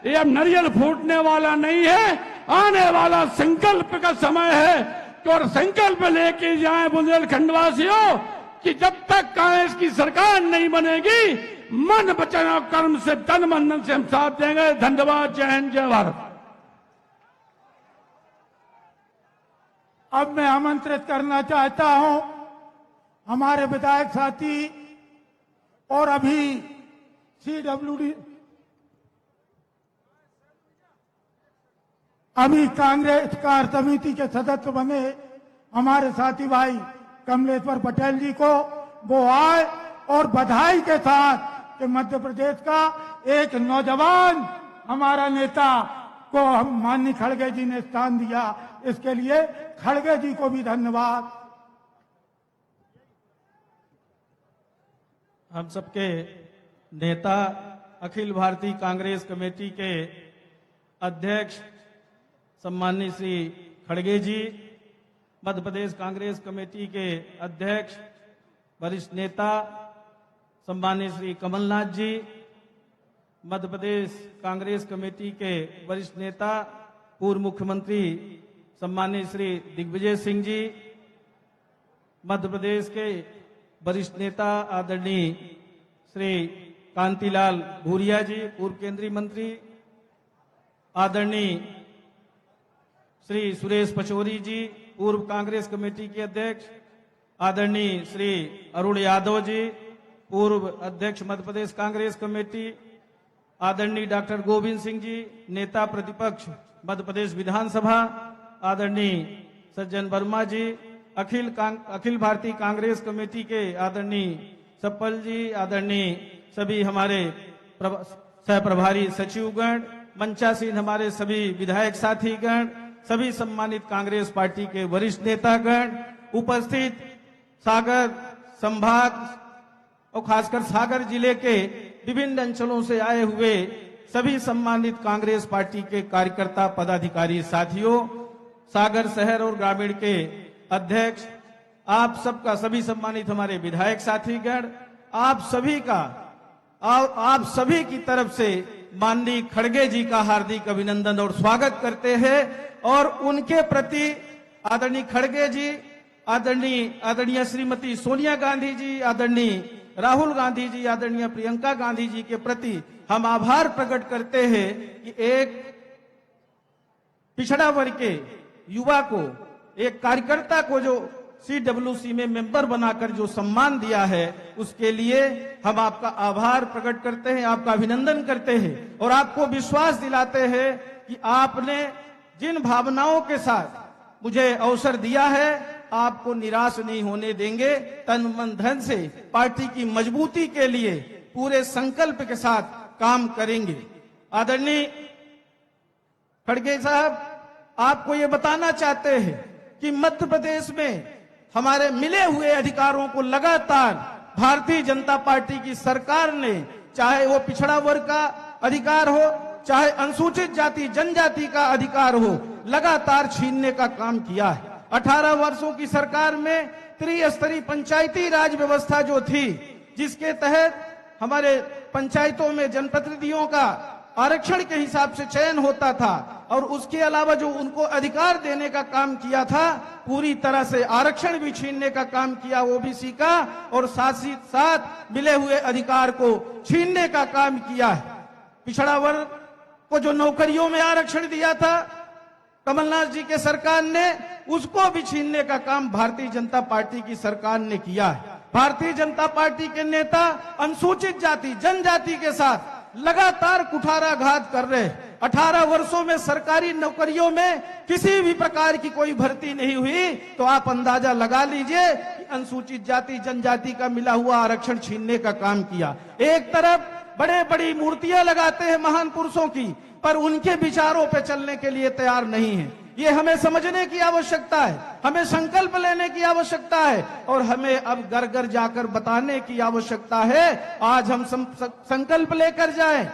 ये अब नारियल फूटने वाला नहीं है, आने वाला संकल्प का समय है। और संकल्प लेके जाए बुंदेलखंड वासियों कि जब तक कांग्रेस की सरकार नहीं बनेगी, मन वचन और कर्म से तन मन से हम साथ देंगे। धन्यवाद। जय हिंद, जय भारत। अब मैं आमंत्रित करना चाहता हूं हमारे विधायक साथी और अभी CWD अभी कांग्रेस कार्य समिति के सदस्य बने हमारे साथी भाई कमलेश्वर पटेल जी को, वो आए और बधाई के साथ कि मध्य प्रदेश का एक नौजवान हमारा नेता को हम माननीय खड़गे जी ने स्थान दिया, इसके लिए खड़गे जी को भी धन्यवाद। हम सबके नेता अखिल भारतीय कांग्रेस कमेटी के अध्यक्ष सम्माननीय श्री खड़गे जी, मध्य प्रदेश कांग्रेस कमेटी के अध्यक्ष वरिष्ठ नेता सम्माननीय श्री कमलनाथ जी, मध्य प्रदेश कांग्रेस कमेटी के वरिष्ठ नेता पूर्व मुख्यमंत्री सम्माननीय श्री दिग्विजय सिंह जी, मध्य प्रदेश के वरिष्ठ नेता आदरणीय श्री कांतिलाल भूरिया जी, पूर्व केंद्रीय मंत्री, आदरणीय श्री सुरेश पचौरी जी, पूर्व कांग्रेस कमेटी के अध्यक्ष, आदरणीय श्री अरुण यादव जी, पूर्व अध्यक्ष मध्य प्रदेश कांग्रेस कमेटी, आदरणीय डॉक्टर गोविंद सिंह जी, नेता प्रतिपक्ष मध्य प्रदेश विधानसभा, आदरणीय सज्जन वर्मा जी, अखिल भारतीय कांग्रेस कमेटी के आदरणीय सप्पल जी, आदरणीय सभी हमारे सह प्रभारी सचिवगण, मंचासीन हमारे सभी विधायक साथीगण, सभी सम्मानित कांग्रेस पार्टी के वरिष्ठ नेतागण, उपस्थित सागर संभाग और खासकर सागर जिले के विभिन्न अंचलों से आए हुए सभी सम्मानित कांग्रेस पार्टी के कार्यकर्ता पदाधिकारी साथियों, सागर शहर और ग्रामीण के अध्यक्ष, आप सबका, सभी सम्मानित हमारे विधायक साथीगण, आप सभी की तरफ से माननीय खड़गे जी का हार्दिक अभिनंदन और स्वागत करते हैं। और उनके प्रति आदरणीय खड़गे जी, आदरणीय श्रीमती सोनिया गांधी जी, आदरणीय राहुल गांधी जी, आदरणीय प्रियंका गांधी जी के प्रति हम आभार प्रकट करते हैं कि एक पिछड़ा वर्ग के युवा को, एक कार्यकर्ता को जो CWC में मेंबर बनाकर जो सम्मान दिया है, उसके लिए हम आपका आभार प्रकट करते हैं, आपका अभिनंदन करते हैं और आपको विश्वास दिलाते हैं कि आपने जिन भावनाओं के साथ मुझे अवसर दिया है, आपको निराश नहीं होने देंगे। तन मन धन से पार्टी की मजबूती के लिए पूरे संकल्प के साथ काम करेंगे। आदरणीय खड़गे साहब, आपको ये बताना चाहते हैं कि मध्य प्रदेश में हमारे मिले हुए अधिकारों को लगातार भारतीय जनता पार्टी की सरकार ने, चाहे वो पिछड़ा वर्ग का अधिकार हो, चाहे अनुसूचित जाति जनजाति का अधिकार हो, लगातार छीनने का काम किया है। 18 वर्षों की सरकार में त्रिस्तरीय पंचायती राज व्यवस्था जो थी, जिसके तहत हमारे पंचायतों में जनप्रतिनिधियों का आरक्षण के हिसाब से चयन होता था और उसके अलावा जो उनको अधिकार देने का काम किया था, पूरी तरह से आरक्षण भी छीनने का काम किया ओबीसी का, और साथ ही साथ मिले हुए अधिकार को छीनने का काम किया है। पिछड़ा वर्ग को जो नौकरियों में आरक्षण दिया था कमलनाथ जी के सरकार ने, उसको भी छीनने का काम भारतीय जनता पार्टी की सरकार ने किया है। भारतीय जनता पार्टी के नेता अनुसूचित जाति जनजाति के साथ लगातार कुठाराघात कर रहे हैं। 18 वर्षों में सरकारी नौकरियों में किसी भी प्रकार की कोई भर्ती नहीं हुई, तो आप अंदाजा लगा लीजिए कि अनुसूचित जाति जनजाति का मिला हुआ आरक्षण छीनने का काम किया। एक तरफ बड़े बड़ी मूर्तियां लगाते हैं महान पुरुषों की, पर उनके विचारों पे चलने के लिए तैयार नहीं है। ये हमें समझने की आवश्यकता है, हमें संकल्प लेने की आवश्यकता है और हमें अब घर घर जाकर बताने की आवश्यकता है। आज हम संकल्प लेकर जाएं,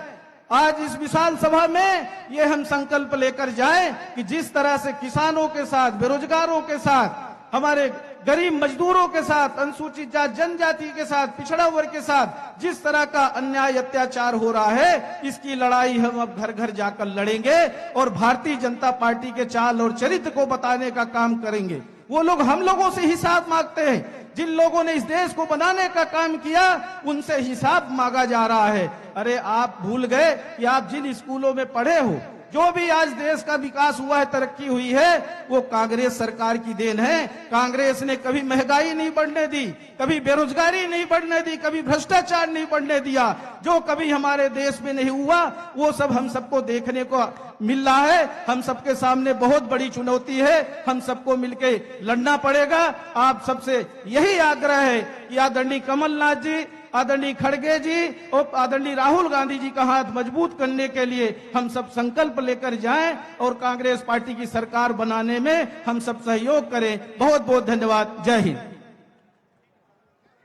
आज इस विशाल सभा में ये हम संकल्प लेकर जाएं कि जिस तरह से किसानों के साथ, बेरोजगारों के साथ, हमारे गरीब मजदूरों के साथ, अनुसूचित जाति जनजाति के साथ, पिछड़ा वर्ग के साथ जिस तरह का अन्याय अत्याचार हो रहा है, इसकी लड़ाई हम अब घर घर जाकर लड़ेंगे और भारतीय जनता पार्टी के चाल और चरित्र को बताने का काम करेंगे। वो लोग हम लोगों से हिसाब मांगते हैं, जिन लोगों ने इस देश को बनाने का काम किया उनसे हिसाब मांगा जा रहा है। अरे आप भूल गए कि आप जिन स्कूलों में पढ़े हो, जो भी आज देश का विकास हुआ है, तरक्की हुई है, वो कांग्रेस सरकार की देन है। कांग्रेस ने कभी महंगाई नहीं बढ़ने दी, कभी बेरोजगारी नहीं बढ़ने दी, कभी भ्रष्टाचार नहीं बढ़ने दिया। जो कभी हमारे देश में नहीं हुआ वो सब हम सबको देखने को मिल रहा है। हम सबके सामने बहुत बड़ी चुनौती है, हम सबको मिलकर लड़ना पड़ेगा। आप सबसे यही आग्रह है कि आदरणीय कमलनाथ जी, आदरणीय खड़गे जी और आदरणीय राहुल गांधी जी का हाथ मजबूत करने के लिए हम सब संकल्प लेकर जाएं और कांग्रेस पार्टी की सरकार बनाने में हम सब सहयोग करें। बहुत बहुत धन्यवाद। जय हिंद।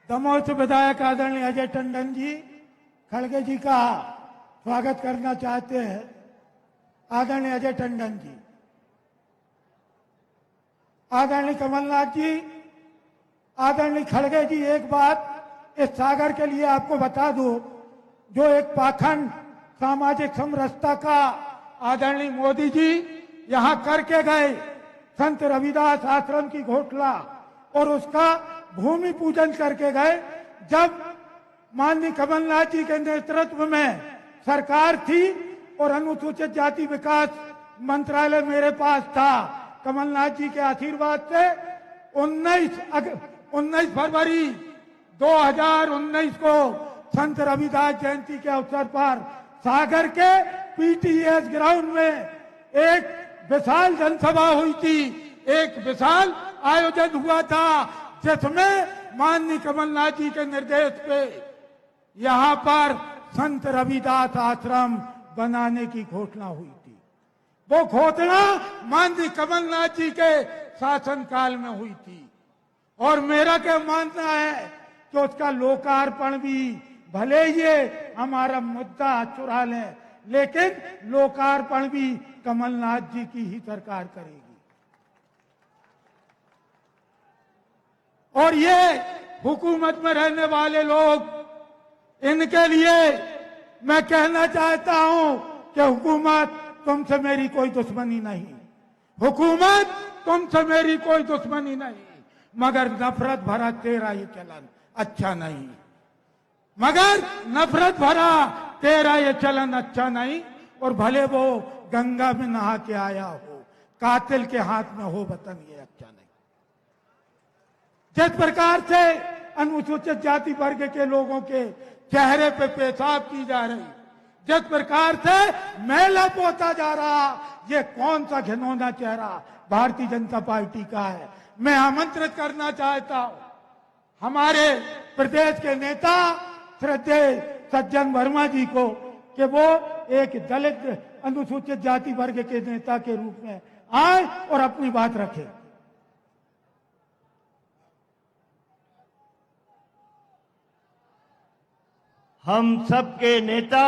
दमोह से विधायक आदरणीय अजय टंडन जी खड़गे जी का स्वागत करना चाहते हैं। आदरणीय अजय टंडन जी। आदरणीय कमलनाथ जी, आदरणीय खड़गे जी, एक बात इस सागर के लिए आपको बता दूं, जो एक पाखंड सामाजिक समरसता का आदरणीय मोदी जी यहां करके गए, संत रविदास आश्रम की घोषणा और उसका भूमि पूजन करके गए। जब माननीय कमलनाथ जी के नेतृत्व में सरकार थी और अनुसूचित जाति विकास मंत्रालय मेरे पास था, कमलनाथ जी के आशीर्वाद से 19 फरवरी 2019 को संत रविदास जयंती के अवसर पर सागर के पीटीएस ग्राउंड में एक विशाल जनसभा हुई थी, एक विशाल आयोजन हुआ था, जिसमें माननीय कमलनाथ जी के निर्देश पे यहां पर संत रविदास आश्रम बनाने की घोषणा हुई थी। वो घोषणा माननीय कमलनाथ जी के शासनकाल में हुई थी और मेरा क्या मानना है कि उसका लोकार्पण भी, भले ये हमारा मुद्दा चुरा ले, लेकिन लोकार्पण भी कमलनाथ जी की ही सरकार करेगी। और ये हुकूमत में रहने वाले लोग, इनके लिए मैं कहना चाहता हूं कि हुकूमत तुमसे मेरी कोई दुश्मनी नहीं, हुकूमत तुमसे मेरी कोई दुश्मनी नहीं, मगर नफरत भरा तेरा ये चलन अच्छा नहीं, मगर नफरत भरा तेरा ये चलन अच्छा नहीं। और भले वो गंगा में नहा के आया हो, कातिल के हाथ में हो वतन, ये अच्छा नहीं। जिस प्रकार से अनुसूचित जाति वर्ग के लोगों के चेहरे पे पेशाब की जा रही, जिस प्रकार से मैला पोता जा रहा, ये कौन सा घिनौना चेहरा भारतीय जनता पार्टी का है। मैं आमंत्रित करना चाहता हूं हमारे प्रदेश के नेता श्रद्धेय सज्जन वर्मा जी को कि वो एक दलित अनुसूचित जाति वर्ग के नेता के रूप में आए और अपनी बात रखें। हम सबके नेता,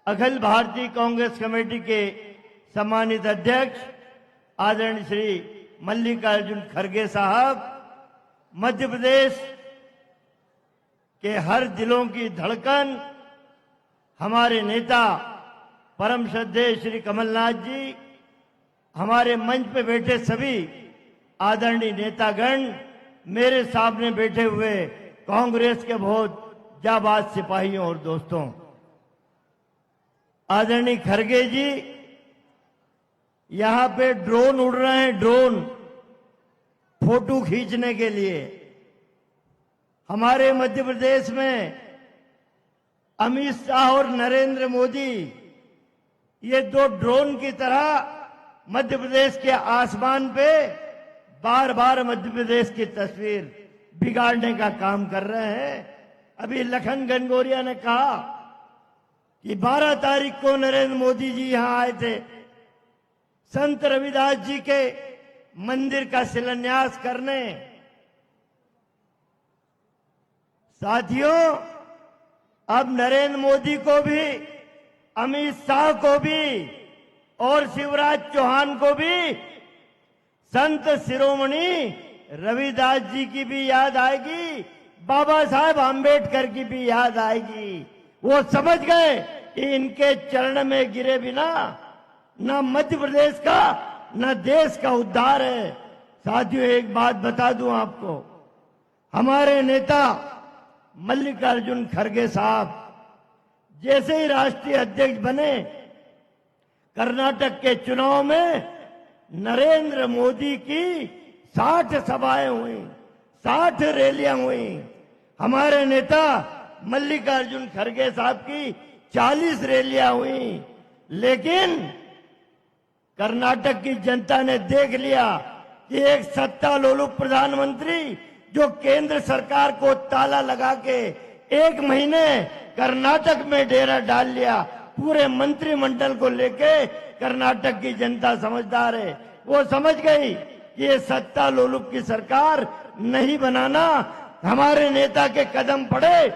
अखिल भारतीय कांग्रेस कमेटी के सम्मानित अध्यक्ष आदरणीय श्री मल्लिकार्जुन खड़गे साहब, मध्य प्रदेश के हर दिलों की धड़कन, हमारे नेता परम श्रद्धेय श्री कमलनाथ जी, हमारे मंच पे बैठे सभी आदरणीय नेतागण, मेरे सामने बैठे हुए कांग्रेस के बहुत जाबाज सिपाहियों और दोस्तों, आदरणीय खड़गे जी, यहां पे ड्रोन उड़ रहे हैं, ड्रोन फोटो खींचने के लिए। हमारे मध्य प्रदेश में अमित शाह और नरेंद्र मोदी ये दो ड्रोन की तरह मध्य प्रदेश के आसमान पे बार बार मध्य प्रदेश की तस्वीर बिगाड़ने का काम कर रहे हैं। अभी लखन गनगोरिया ने कहा कि 12 तारीख को नरेंद्र मोदी जी यहां आए थे संत रविदास जी के मंदिर का शिलान्यास करने। साथियों, अब नरेंद्र मोदी को भी, अमित शाह को भी और शिवराज चौहान को भी संत शिरोमणि रविदास जी की भी याद आएगी, बाबा साहेब आम्बेडकर की भी याद आएगी। वो समझ गए कि इनके चरण में गिरे बिना न मध्य प्रदेश का न देश का उद्धार है। साथियों, एक बात बता दूं आपको, हमारे नेता मल्लिकार्जुन खड़गे साहब जैसे ही राष्ट्रीय अध्यक्ष बने, कर्नाटक के चुनाव में नरेंद्र मोदी की 60 सभाएं हुई, 60 रैलियां हुई। हमारे नेता मल्लिकार्जुन खड़गे साहब की 40 रैलियां हुई। लेकिन कर्नाटक की जनता ने देख लिया कि एक सत्ता लोलुप प्रधानमंत्री जो केंद्र सरकार को ताला लगा के 1 महीने कर्नाटक में डेरा डाल लिया, पूरे मंत्रिमंडल को लेके कर्नाटक की जनता समझदार है। वो समझ गई कि ये सत्ता लोलुप की सरकार नहीं बनाना, हमारे नेता के कदम पड़े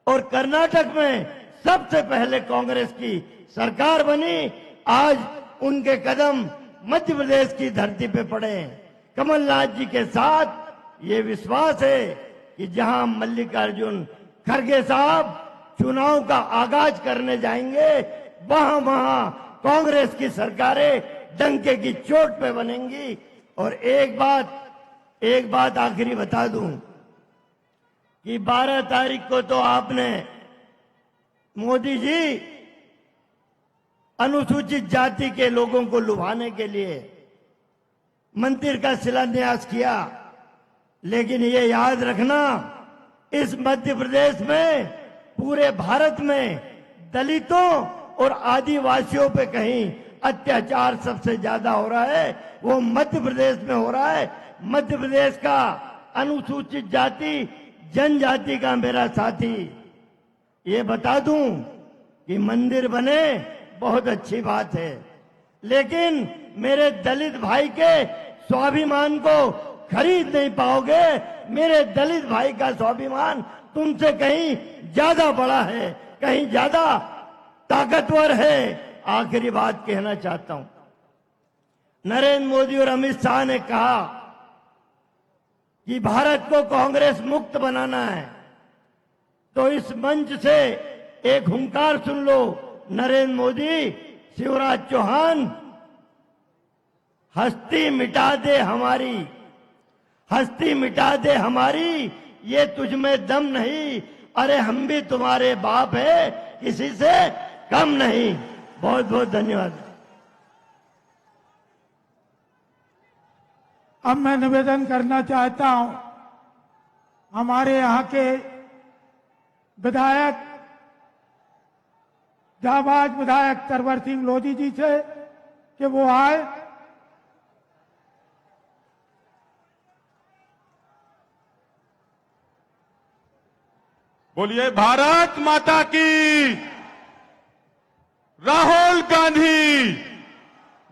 और कर्नाटक में सबसे पहले कांग्रेस की सरकार बनी। आज उनके कदम मध्य प्रदेश की धरती पे पड़े। कमलनाथ जी के साथ ये विश्वास है कि जहां मल्लिकार्जुन खड़गे साहब चुनाव का आगाज करने जाएंगे, वहां वहां कांग्रेस की सरकारें डंके की चोट पे बनेंगी। और एक बात आखिरी बता दूं कि 12 तारीख को तो आपने, मोदी जी, अनुसूचित जाति के लोगों को लुभाने के लिए मंदिर का शिलान्यास किया। लेकिन ये याद रखना, इस मध्य प्रदेश में, पूरे भारत में दलितों और आदिवासियों पे कहीं अत्याचार सबसे ज्यादा हो रहा है, वो मध्य प्रदेश में हो रहा है। मध्य प्रदेश का अनुसूचित जाति जनजाति का मेरा साथी, ये बता दूं कि मंदिर बने बहुत अच्छी बात है, लेकिन मेरे दलित भाई के स्वाभिमान को खरीद नहीं पाओगे। मेरे दलित भाई का स्वाभिमान तुमसे कहीं ज्यादा बड़ा है, कहीं ज्यादा ताकतवर है। आखिरी बात कहना चाहता हूं, नरेंद्र मोदी और अमित शाह ने कहा कि भारत को कांग्रेस मुक्त बनाना है, तो इस मंच से एक हुंकार सुन लो, नरेंद्र मोदी, शिवराज चौहान, हस्ती मिटा दे हमारी, हस्ती मिटा दे हमारी, ये तुझ में दम नहीं, अरे हम भी तुम्हारे बाप है, किसी से कम नहीं। बहुत बहुत धन्यवाद। अब मैं निवेदन करना चाहता हूं हमारे यहाँ के विधायक, जाबाज विधायक सरवर सिंह लोधी जी से कि वो आए। बोलिए भारत माता की। राहुल गांधी,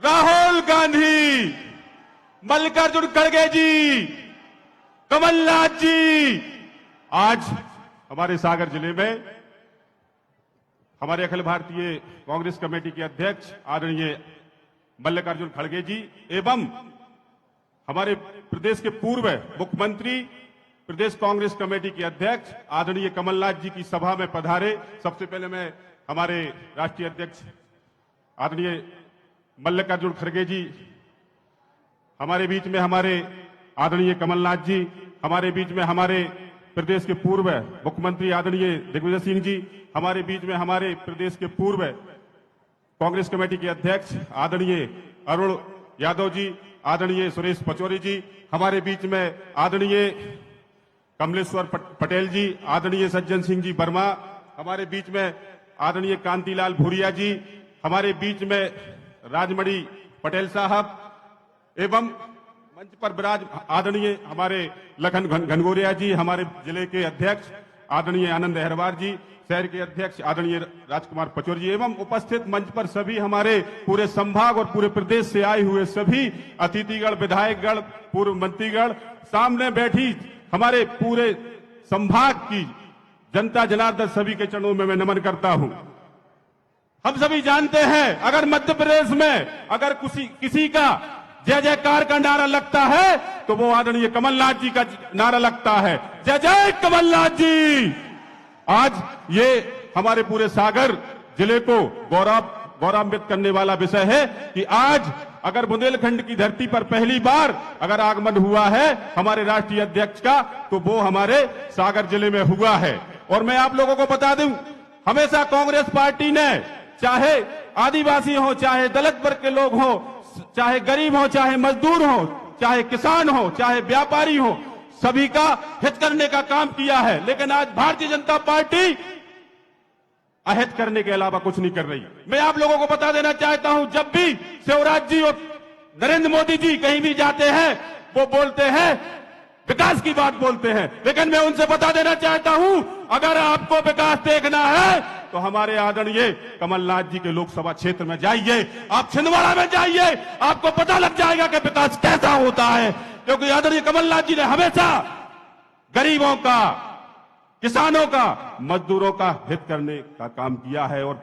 राहुल गांधी, मल्लिकार्जुन खड़गे जी, कमलनाथ जी। आज हमारे सागर जिले में हमारे अखिल भारतीय कांग्रेस कमेटी के अध्यक्ष आदरणीय मल्लिकार्जुन खड़गे जी एवं हमारे प्रदेश के पूर्व मुख्यमंत्री, प्रदेश कांग्रेस कमेटी के अध्यक्ष आदरणीय कमलनाथ जी की सभा में पधारे। सबसे पहले मैं हमारे राष्ट्रीय अध्यक्ष आदरणीय मल्लिकार्जुन खड़गे जी, हमारे बीच में हमारे आदरणीय कमलनाथ जी, हमारे बीच में हमारे प्रदेश के पूर्व मुख्यमंत्री आदरणीय दिग्विजय सिंह जी, हमारे बीच में हमारे प्रदेश के पूर्व कांग्रेस कमेटी के अध्यक्ष आदरणीय अरुण यादव जी, आदरणीय सुरेश पचौरी जी, हमारे बीच में आदरणीय कमलेश्वर पटेल जी, आदरणीय सज्जन सिंह जी वर्मा, हमारे बीच में आदरणीय कांतिलाल भूरिया जी, हमारे बीच में राजमणि पटेल साहब एवं मंच पर विराज आदरणीय हमारे लखन घनगोरिया जी, हमारे जिले के अध्यक्ष आदरणीय आनंद अहरवार जी, शहर के अध्यक्ष आदरणीय राजकुमार पचौरी जी एवं उपस्थित मंच पर सभी हमारे पूरे संभाग और पूरे प्रदेश से आए हुए सभी अतिथिगण, विधायकगण, पूर्व मंत्रीगण, सामने बैठी हमारे पूरे संभाग की जनता जनार्दन, सभी के चरणों में मैं नमन करता हूं। हम सभी जानते हैं अगर मध्य प्रदेश में अगर किसी का जय जयकार का नारा लगता है तो वो आदरणीय कमलनाथ जी का नारा लगता है। जय जय कमलनाथ जी। आज ये हमारे पूरे सागर जिले को गौरवान्वित करने वाला विषय है कि आज अगर बुंदेलखंड की धरती पर पहली बार अगर आगमन हुआ है हमारे राष्ट्रीय अध्यक्ष का तो वो हमारे सागर जिले में हुआ है। और मैं आप लोगों को बता दूं, हमेशा कांग्रेस पार्टी ने चाहे आदिवासी हो, चाहे दलित वर्ग के लोग हो, चाहे गरीब हो, चाहे मजदूर हो, चाहे किसान हो, चाहे व्यापारी हो, सभी का हित करने का काम किया है। लेकिन आज भारतीय जनता पार्टी अहित करने के अलावा कुछ नहीं कर रही। मैं आप लोगों को बता देना चाहता हूं, जब भी शिवराज जी और नरेंद्र मोदी जी कहीं भी जाते हैं वो बोलते हैं विकास की बात बोलते हैं, लेकिन मैं उनसे बता देना चाहता हूं अगर आपको विकास देखना है तो हमारे आदरणीय कमलनाथ जी के लोकसभा क्षेत्र में जाइए, आप छिंदवाड़ा में जाइए, आपको पता लग जाएगा कि विकास कैसा होता है। क्योंकि आदरणीय कमलनाथ जी ने हमेशा गरीबों का, किसानों का, मजदूरों का हित करने का काम किया है। और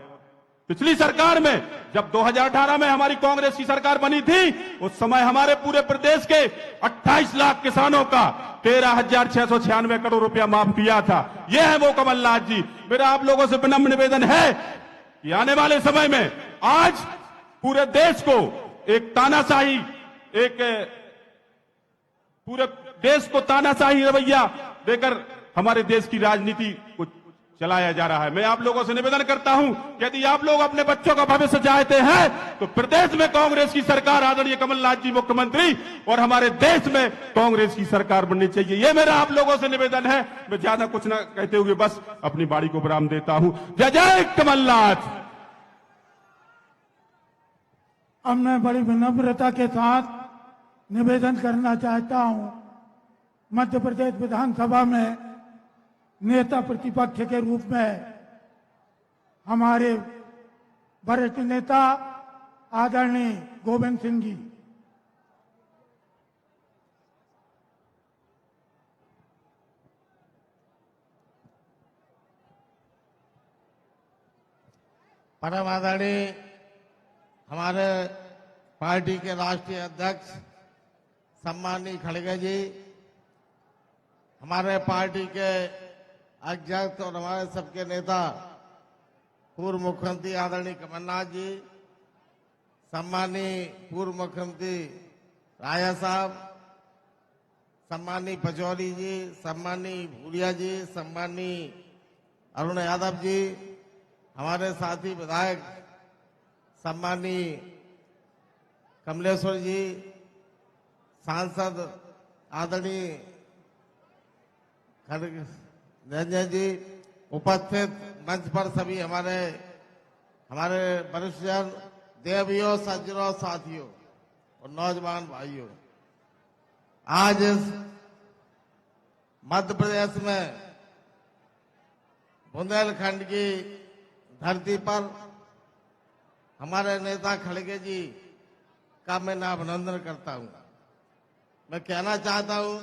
पिछली सरकार में जब 2018 में हमारी कांग्रेस की सरकार बनी थी उस समय हमारे पूरे प्रदेश के 28 लाख किसानों का 13,696 करोड़ रुपया माफ किया था। यह है वो कमलनाथ जी। मेरा आप लोगों से विनम्र निवेदन है कि आने वाले समय में आज पूरे देश को एक तानाशाही, एक पूरे देश को तानाशाही रवैया देकर हमारे देश की राजनीति को चलाया जा रहा है। मैं आप लोगों से निवेदन करता हूं कि यदि आप लोग अपने बच्चों का भविष्य चाहते हैं तो प्रदेश में कांग्रेस की सरकार, आदरणीय कमलनाथ जी मुख्यमंत्री, और हमारे देश में कांग्रेस की सरकार बननी चाहिए। यह मेरा आप लोगों से निवेदन है। मैं ज्यादा कुछ ना कहते हुए बस अपनी बाड़ी को विराम देता हूं। जय जय कमलनाथ। अब मैं बड़ी विनम्रता के साथ निवेदन करना चाहता हूं, मध्य प्रदेश विधानसभा में नेता प्रतिपक्ष के रूप में हमारे वरिष्ठ नेता आदरणीय गोविंद सिंह जी। परम आदरणीय हमारे पार्टी के राष्ट्रीय अध्यक्ष सम्माननीय खड़गे जी, हमारे पार्टी के अध्यक्ष और हमारे सबके नेता पूर्व मुख्यमंत्री आदरणीय कमलनाथ जी, सम्माननीय पूर्व मुख्यमंत्री राजा साहब, सम्माननीय पचौरी जी, सम्माननीय भूरिया जी, सम्माननीय अरुण यादव जी, हमारे साथी विधायक सम्माननीय कमलेश्वर जी, सांसद आदरणीय रंजन जी, उपस्थित मंच पर सभी हमारे वरिष्ठजन, देवियों, सज्जनों, साथियों और नौजवान भाइयों, आज इस मध्य प्रदेश में बुंदेलखंड की धरती पर हमारे नेता खड़गे जी का मैं अभिनंदन करता हूं। मैं कहना चाहता हूं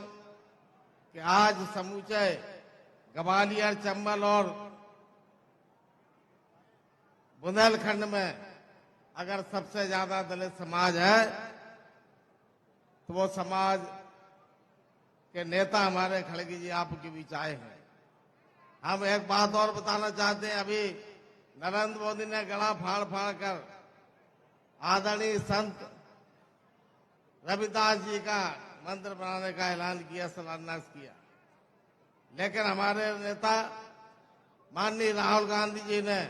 कि आज समूचे ग्वालियर, चंबल और बुंदेलखंड में अगर सबसे ज्यादा दलित समाज है तो वो समाज के नेता हमारे खड़गे जी आपके बीच आए हैं। हम एक बात और बताना चाहते हैं, अभी नरेंद्र मोदी ने गला फाड़ फाड़ कर आदरणीय संत रविदास जी का मंदिर बनाने का ऐलान किया, शिलान्यास किया, लेकिन हमारे नेता माननीय राहुल गांधी जी ने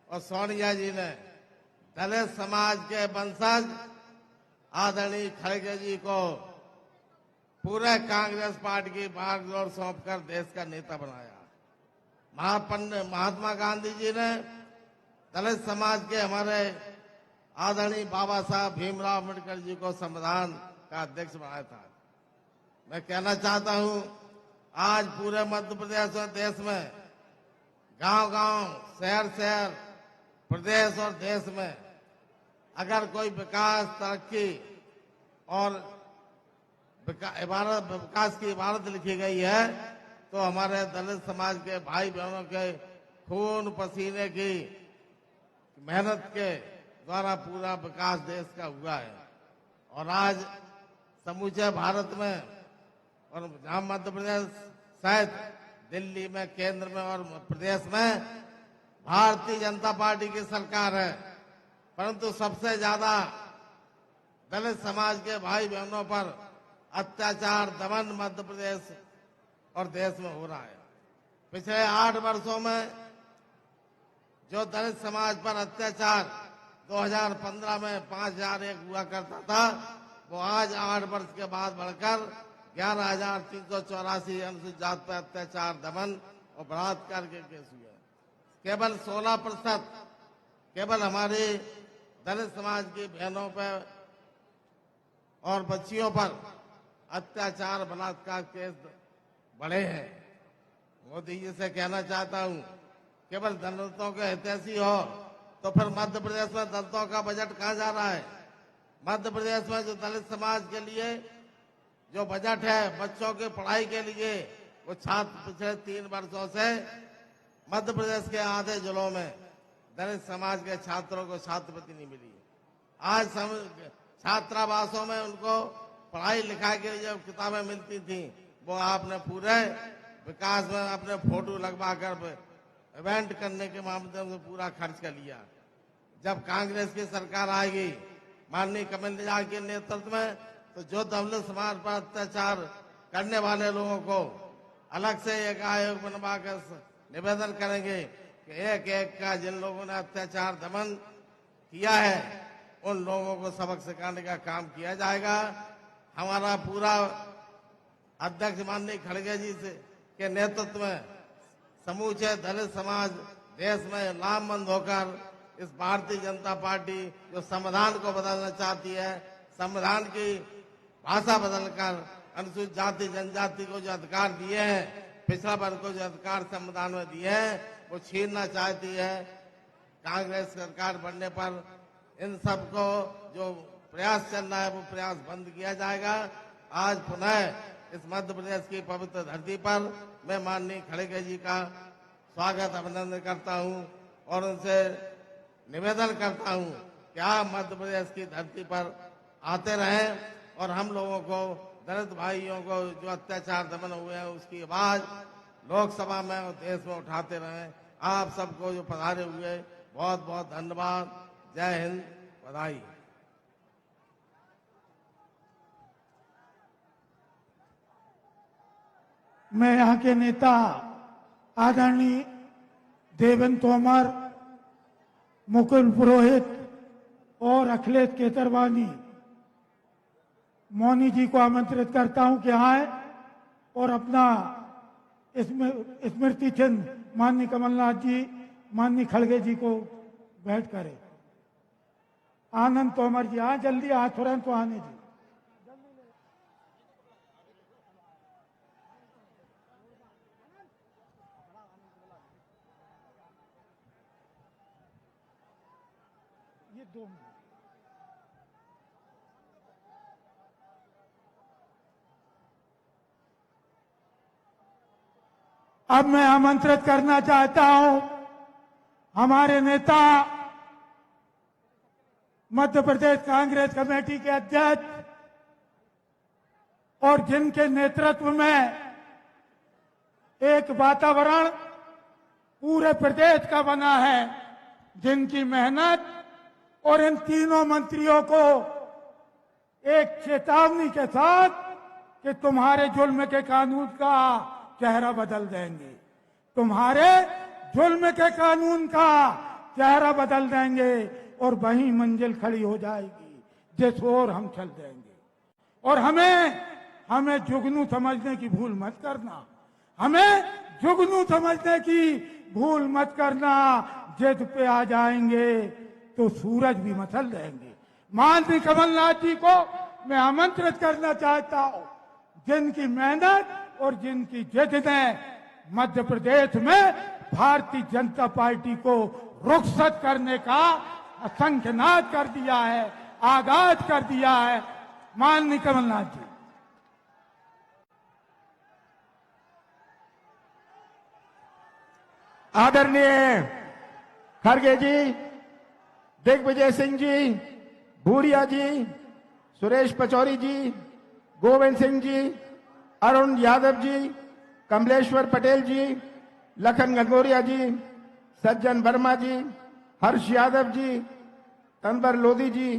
और सोनिया जी ने दलित समाज के वंशज आदरणीय खड़गे जी को पूरे कांग्रेस पार्टी की बागडोर सौंपकर देश का नेता बनाया। महात्मा गांधी जी ने दलित समाज के हमारे आदरणीय बाबा साहब भीमराव अम्बेडकर जी को संविधान का अध्यक्ष बनाया था। मैं कहना चाहता हूं, आज पूरे मध्य प्रदेश और देश में, गांव-गांव, शहर-शहर, प्रदेश और देश में अगर कोई विकास, तरक्की और विकास की इबारत लिखी गई है तो हमारे दलित समाज के भाई बहनों के खून पसीने की मेहनत के द्वारा पूरा विकास देश का हुआ है। और आज समूचे भारत में और जहां मध्य प्रदेश सहित दिल्ली में, केंद्र में और प्रदेश में भारतीय जनता पार्टी की सरकार है, परंतु सबसे ज्यादा दलित समाज के भाई बहनों पर अत्याचार, दमन मध्य प्रदेश और देश में हो रहा है। पिछले 8 वर्षों में जो दलित समाज पर अत्याचार 2015 में 5001 हुआ करता था, वो आज 8 वर्ष के बाद बढ़कर 11,384 अनुसूचित जाति पर अत्याचार, दमन और बलात्कार के केस हुए। केवल 16% केवल हमारी दलित समाज की बहनों पर और बच्चियों पर अत्याचार, बलात्कार केस बढ़े हैं। मोदी जी से कहना चाहता हूं, केवल दलितों के हितैषी हो तो फिर मध्य प्रदेश में दलितों का बजट कहां जा रहा है? मध्य प्रदेश में जो दलित समाज के लिए जो बजट है बच्चों की पढ़ाई के लिए, वो छात्र पिछले 3 वर्षों से मध्य प्रदेश के आधे जिलों में दलित समाज के छात्रों को छात्रवृत्ति नहीं मिली। आज छात्रावासों में उनको पढ़ाई लिखाई के लिए जो किताबें मिलती थी, वो आपने पूरे विकास में अपने फोटो लगवा कर इवेंट करने के माध्यम से पूरा खर्च कर लिया। जब कांग्रेस की सरकार आएगी माननीय कमलनाथ के नेतृत्व में, तो जो दलित समाज पर अत्याचार करने वाले लोगों को अलग से एक आयोग बनवा कर निवेदन करेंगे कि एक का जिन लोगों ने अत्याचार, दमन किया है उन लोगों को सबक सिखाने का काम किया जाएगा। हमारा पूरा अध्यक्ष माननीय खड़गे जी से के नेतृत्व में समूचे दलित समाज देश में लामबंद होकर इस भारतीय जनता पार्टी जो संविधान को बदलना चाहती है, संविधान की भाषा बदलकर अनुसूचित जाति जनजाति को जो अधिकार दिए हैं, पिछड़ा वर्ग को जो अधिकार संविधान में दिए हैं, वो छीनना चाहती है। कांग्रेस सरकार बनने पर इन सबको जो प्रयास चल रहा है वो प्रयास बंद किया जाएगा। आज पुनः इस मध्य प्रदेश की पवित्र धरती पर मैं माननीय खड़गे जी का स्वागत, अभिनंदन करता हूं और उनसे निवेदन करता हूं कि आप मध्य प्रदेश की धरती पर आते रहें और हम लोगों को, दलित भाइयों को जो अत्याचार, दमन हुए हैं उसकी आवाज लोकसभा में और देश में उठाते रहें। आप सबको जो पधारे हुए बहुत बहुत धन्यवाद। जय हिंद, बधाई। मैं यहाँ के नेता आदरणीय देवेंद्र तोमर, मुकुल पुरोहित और अखिलेश केतरवानी मौनी जी को आमंत्रित करता हूं कि आए और अपना स्मृति चिन्ह माननीय कमलनाथ जी, माननीय खड़गे जी को भेंट करें। आनंद तोमर जी आए, जल्दी आए, तुरंत तो आने जी। ये 2 मिनट। अब मैं आमंत्रित करना चाहता हूं हमारे नेता, मध्य प्रदेश कांग्रेस कमेटी के अध्यक्ष और जिनके नेतृत्व में एक वातावरण पूरे प्रदेश का बना है, जिनकी मेहनत और इन तीनों मंत्रियों को एक चेतावनी के साथ कि तुम्हारे जुल्म के कानून का चेहरा बदल देंगे, तुम्हारे जुल्म के कानून का चेहरा बदल देंगे और वहीं मंजिल खड़ी हो जाएगी जिस ओर हम चल देंगे। और हमें जुगनू समझने की भूल मत करना, हमें जुगनू समझने की भूल मत करना। जिद पे आ जाएंगे तो सूरज भी मसल देंगे। माननीय कमलनाथ जी को मैं आमंत्रित करना चाहता हूं, जिनकी मेहनत और जिनकी जिद ने मध्य प्रदेश में भारतीय जनता पार्टी को रुखसत करने का असंख्यनाद कर दिया है, आगाज कर दिया है। माननीय कमलनाथ जी। आदरणीय खड़गे जी, दिग्विजय सिंह जी, भूरिया जी, सुरेश पचौरी जी, गोविंद सिंह जी, अरुण यादव जी, कमलेश्वर पटेल जी, लखन गंगोरिया जी, सज्जन वर्मा जी, हर्ष यादव जी, तंवर लोधी जी,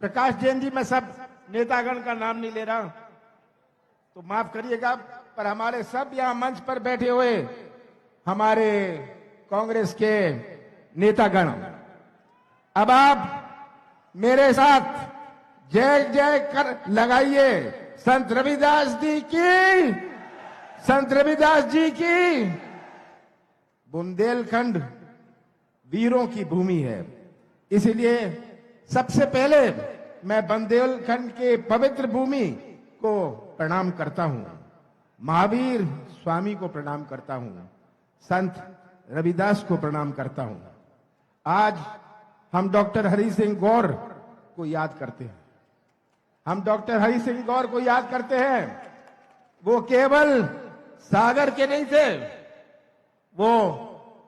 प्रकाश जैन जी, मैं सब नेतागण का नाम नहीं ले रहा तो माफ करिएगा, पर हमारे सब यहां मंच पर बैठे हुए हमारे कांग्रेस के नेतागण, अब आप मेरे साथ जय जय कर लगाइए संत रविदास जी की, संत रविदास जी की। बुंदेलखंड वीरों की भूमि है, इसलिए सबसे पहले मैं बुंदेलखंड के पवित्र भूमि को प्रणाम करता हूं, महावीर स्वामी को प्रणाम करता हूं, संत रविदास को प्रणाम करता हूं। आज हम डॉक्टर हरि सिंह गौर को याद करते हैं, हम डॉक्टर हरि सिंह गौर को याद करते हैं। वो केवल सागर के नहीं थे, वो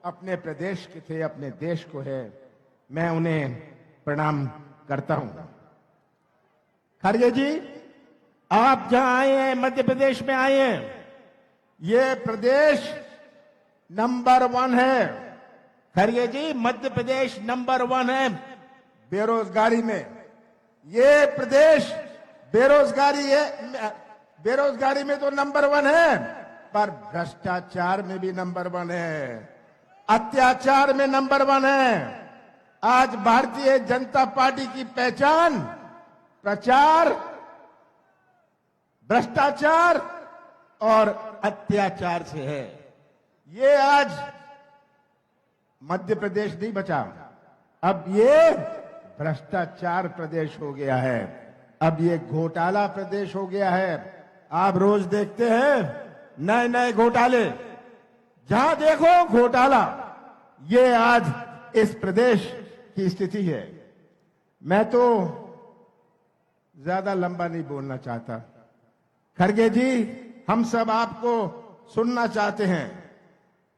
अपने प्रदेश के थे, अपने देश को है। मैं उन्हें प्रणाम करता हूं। खड़गे जी, आप जहां आए हैं, मध्य प्रदेश में आए हैं, ये प्रदेश नंबर 1 है। खड़गे जी, मध्य प्रदेश नंबर 1 है बेरोजगारी में। ये प्रदेश बेरोजगारी में तो नंबर 1 है, पर भ्रष्टाचार में भी नंबर 1 है, अत्याचार में नंबर 1 है। आज भारतीय जनता पार्टी की पहचान प्रचार, भ्रष्टाचार और अत्याचार से है। ये आज मध्य प्रदेश नहीं बचा, अब ये भ्रष्टाचार प्रदेश हो गया है, अब ये घोटाला प्रदेश हो गया है। आप रोज देखते हैं नए नए घोटाले, जहां देखो घोटाला। ये आज इस प्रदेश की स्थिति है। मैं तो ज्यादा लंबा नहीं बोलना चाहता। खड़गे जी, हम सब आपको सुनना चाहते हैं।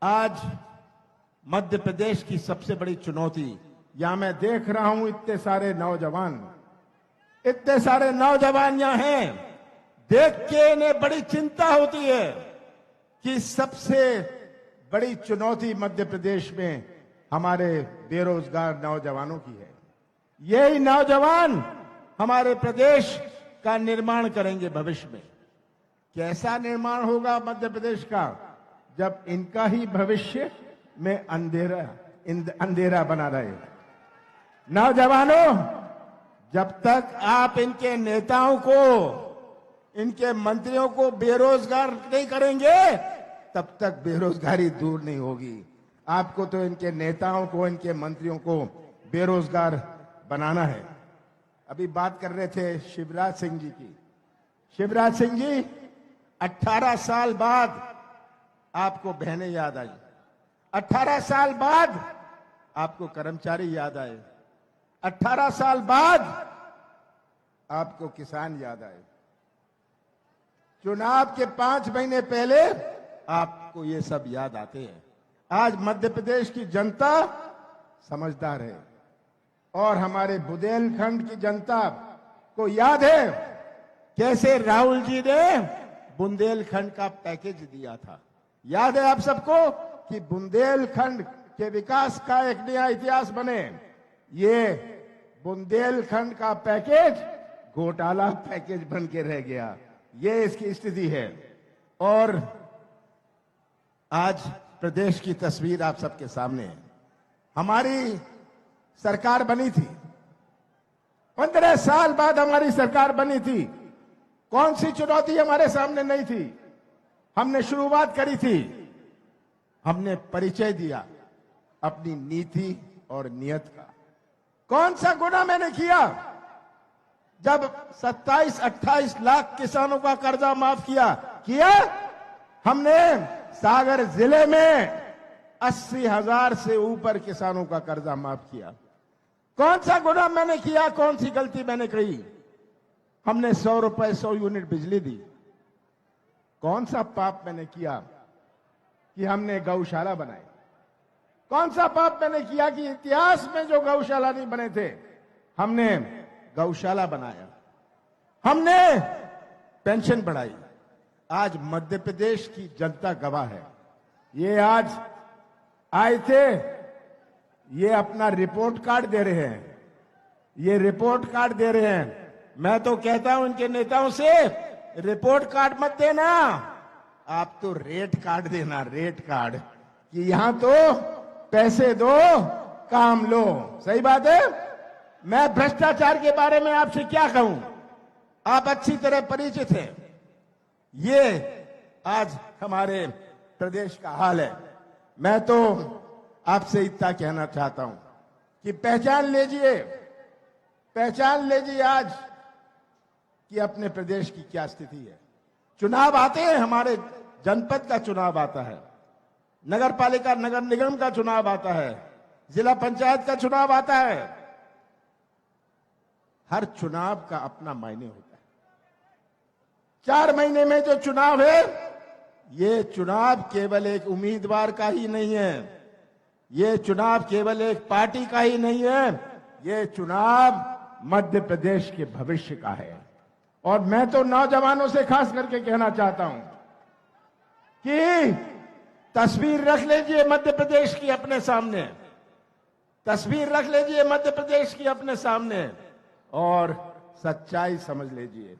आज मध्य प्रदेश की सबसे बड़ी चुनौती, यहां मैं देख रहा हूं इतने सारे नौजवान यहां हैं, देख के इन्हें बड़ी चिंता होती है कि सबसे बड़ी चुनौती मध्य प्रदेश में हमारे बेरोजगार नौजवानों की है। यही नौजवान हमारे प्रदेश का निर्माण करेंगे भविष्य में। कैसा निर्माण होगा मध्य प्रदेश का, जब इनका ही भविष्य में अंधेरा बना रहे। नौजवानों, जब तक आप इनके नेताओं को, इनके मंत्रियों को बेरोजगार नहीं करेंगे, तब तक बेरोजगारी दूर नहीं होगी। आपको तो इनके नेताओं को, इनके मंत्रियों को बेरोजगार बनाना है। अभी बात कर रहे थे शिवराज सिंह जी की। शिवराज सिंह जी, 18 साल बाद आपको बहनें याद आई, 18 साल बाद आपको कर्मचारी याद आए, 18 साल बाद आपको किसान याद आए। चुनाव के 5 महीने पहले आपको ये सब याद आते हैं। आज मध्य प्रदेश की जनता समझदार है और हमारे बुंदेलखंड की जनता को याद है कैसे राहुल जी ने बुंदेलखंड का पैकेज दिया था। याद है आप सबको कि बुंदेलखंड के विकास का एक नया इतिहास बने। ये बुंदेलखंड का पैकेज घोटाला पैकेज बन के रह गया। ये इसकी स्थिति है। और आज प्रदेश की तस्वीर आप सबके सामने है। हमारी सरकार बनी थी, 15 साल बाद हमारी सरकार बनी थी। कौन सी चुनौती हमारे सामने नहीं थी? हमने शुरुआत करी थी, हमने परिचय दिया अपनी नीति और नियत का। कौन सा गुनाह मैंने किया जब 27-28 लाख किसानों का कर्जा माफ किया हमने सागर जिले में 80,000 से ऊपर किसानों का कर्जा माफ किया। कौन सा गुनाह मैंने किया, कौन सी गलती मैंने कही? हमने 100 रुपए 100 यूनिट बिजली दी। कौन सा पाप मैंने किया कि हमने गौशाला बनाई? कौन सा पाप मैंने किया कि इतिहास में जो गौशाला नहीं बने थे हमने गौशाला बनाया? हमने पेंशन बढ़ाई। आज मध्य प्रदेश की जनता गवाह है। ये आज आए थे, ये अपना रिपोर्ट कार्ड दे रहे हैं, ये रिपोर्ट कार्ड दे रहे हैं। मैं तो कहता हूं इनके नेताओं से, रिपोर्ट कार्ड मत देना, आप तो रेट कार्ड देना, रेट कार्ड, कि यहां तो पैसे दो काम लो। सही बात है। मैं भ्रष्टाचार के बारे में आपसे क्या कहूं, आप अच्छी तरह परिचित हैं। ये आज हमारे प्रदेश का हाल है। मैं तो आपसे इतना कहना चाहता हूं कि पहचान लीजिए आज कि अपने प्रदेश की क्या स्थिति है। चुनाव आते हैं, हमारे जनपद का चुनाव आता है, नगर पालिका नगर निगम का चुनाव आता है, जिला पंचायत का चुनाव आता है। हर चुनाव का अपना मायने होता है। 4 महीने में जो चुनाव है, ये चुनाव केवल एक उम्मीदवार का ही नहीं है, ये चुनाव केवल एक पार्टी का ही नहीं है, ये चुनाव मध्य प्रदेश के भविष्य का है। और मैं तो नौजवानों से खास करके कहना चाहता हूं कि तस्वीर रख लीजिए मध्य प्रदेश की अपने सामने, तस्वीर रख लीजिए मध्य प्रदेश की अपने सामने और सच्चाई समझ लीजिए,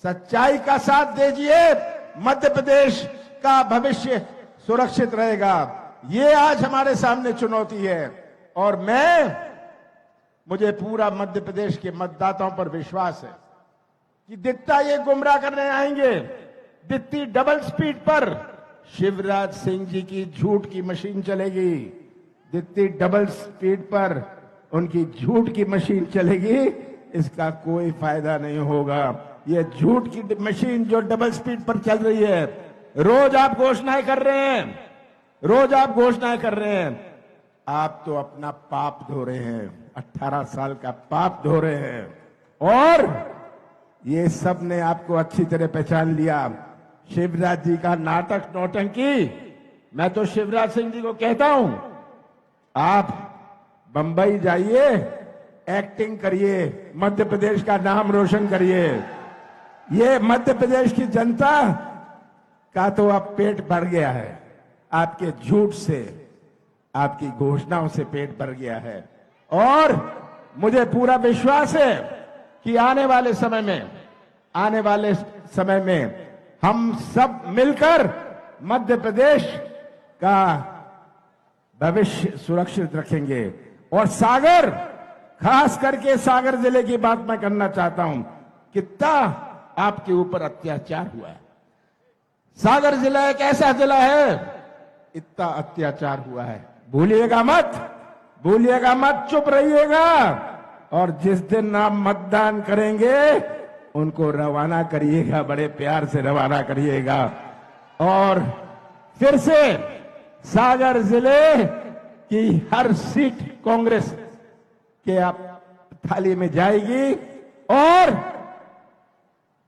सच्चाई का साथ दीजिए, मध्य प्रदेश का भविष्य सुरक्षित रहेगा। ये आज हमारे सामने चुनौती है और मुझे पूरा मध्य प्रदेश के मतदाताओं पर विश्वास है कि दित्ता ये गुमराह करने आएंगे, दित्ती डबल स्पीड पर शिवराज सिंह जी की झूठ की मशीन चलेगी, दित्ती डबल स्पीड पर उनकी झूठ की मशीन चलेगी, इसका कोई फायदा नहीं होगा। ये झूठ की मशीन जो डबल स्पीड पर चल रही है, रोज आप घोषणाएं कर रहे हैं, रोज आप घोषणाएं कर रहे हैं, आप तो अपना पाप धो रहे हैं, 18 साल का पाप धो रहे हैं। और ये सब ने आपको अच्छी तरह पहचान लिया। शिवराज जी का नाटक नौटंकी, मैं तो शिवराज सिंह जी को कहता हूं, आप बंबई जाइए, एक्टिंग करिए, मध्य प्रदेश का नाम रोशन करिए। ये मध्य प्रदेश की जनता का तो अब पेट भर गया है, आपके झूठ से, आपकी घोषणाओं से पेट भर गया है। और मुझे पूरा विश्वास है कि आने वाले समय में हम सब मिलकर मध्य प्रदेश का भविष्य सुरक्षित रखेंगे। और सागर, खास करके सागर जिले की बात मैं करना चाहता हूं, कितना आपके ऊपर अत्याचार हुआ है। सागर जिला एक ऐसा जिला है, इतना अत्याचार हुआ है, भूलिएगा मत, चुप रहिएगा। और जिस दिन आप मतदान करेंगे उनको रवाना करिएगा, बड़े प्यार से रवाना करिएगा। और फिर से सागर जिले की हर सीट कांग्रेस के आप थाली में जाएगी और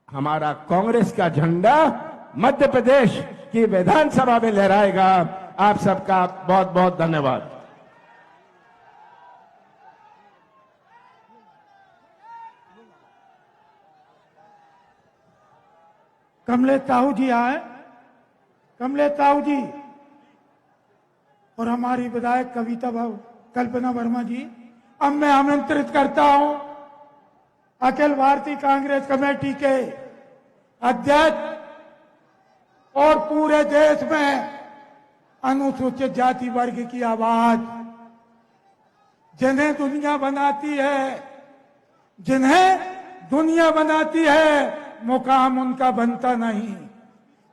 हमारा कांग्रेस का झंडा मध्य प्रदेश की विधानसभा में लहराएगा। आप सबका बहुत बहुत धन्यवाद। कमलेश साहू जी आए, कमलेश साहू जी और हमारी विधायक कल्पना वर्मा जी। अब मैं आमंत्रित करता हूं अखिल भारतीय कांग्रेस कमेटी के अध्यक्ष और पूरे देश में अनुसूचित जाति वर्ग की आवाज, जिन्हें दुनिया बनाती है मुकाम उनका बनता नहीं,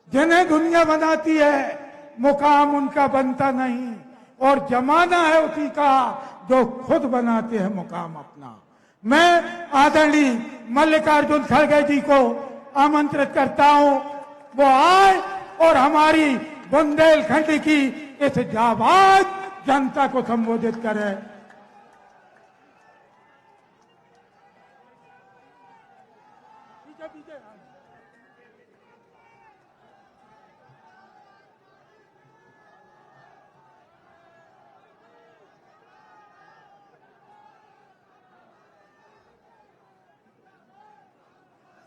जिन्हें दुनिया बनाती है मुकाम उनका बनता नहीं। और जमाना है उसी का जो खुद बनाते हैं मुकाम अपना। मैं आदरणीय मल्लिकार्जुन खड़गे जी को आमंत्रित करता हूं, वो आए और हमारी बुंदेलखंड की इस जाबाज जनता को संबोधित करें।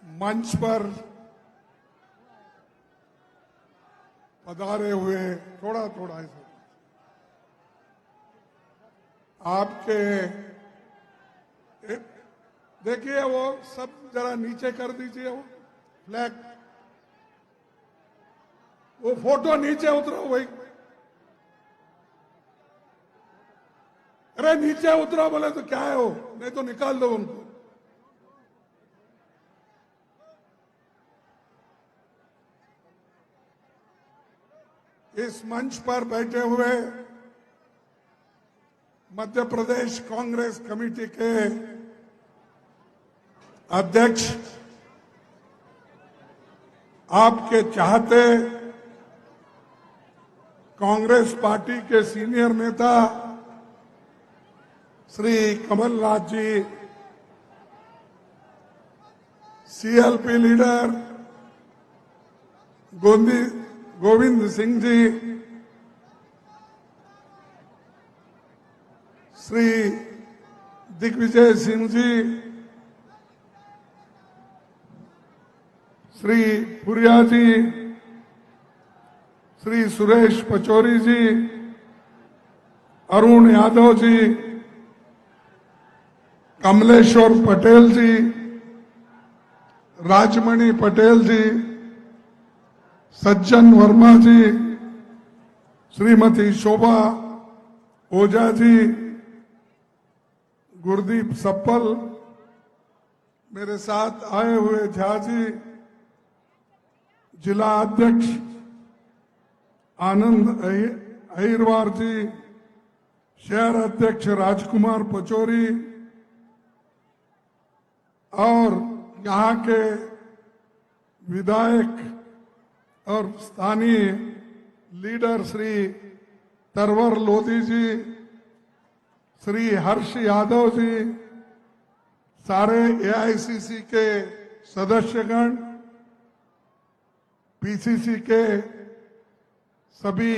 मंच पर पधारे हुए थोड़ा थोड़ा ऐसा आपके देखिए, वो सब जरा नीचे कर दीजिए, वो फ्लैग, वो फोटो नीचे उतरो भाई। अरे नीचे उतरो बोले तो क्या है वो, नहीं तो निकाल दो उनको। इस मंच पर बैठे हुए मध्य प्रदेश कांग्रेस कमेटी के अध्यक्ष, आपके चाहते कांग्रेस पार्टी के सीनियर नेता श्री कमलनाथ जी, सीएलपी लीडर गोविंद सिंह जी, श्री दिग्विजय सिंह जी, श्री पुरिया जी, श्री सुरेश पचौरी जी, अरुण यादव जी, कमलेश्वर पटेल जी, राजमणि पटेल जी, सज्जन वर्मा जी, श्रीमती शोभा ओझा जी, गुरदीप सप्पल, मेरे साथ आए हुए झा जी, जिला अध्यक्ष आनंद अहिरवार जी, शहर अध्यक्ष राजकुमार पचौरी और यहाँ के विधायक और स्थानीय लीडर श्री तरवर लोधी जी, श्री हर्ष यादव जी, सारे एआईसीसी के सदस्यगण, पीसीसी के सभी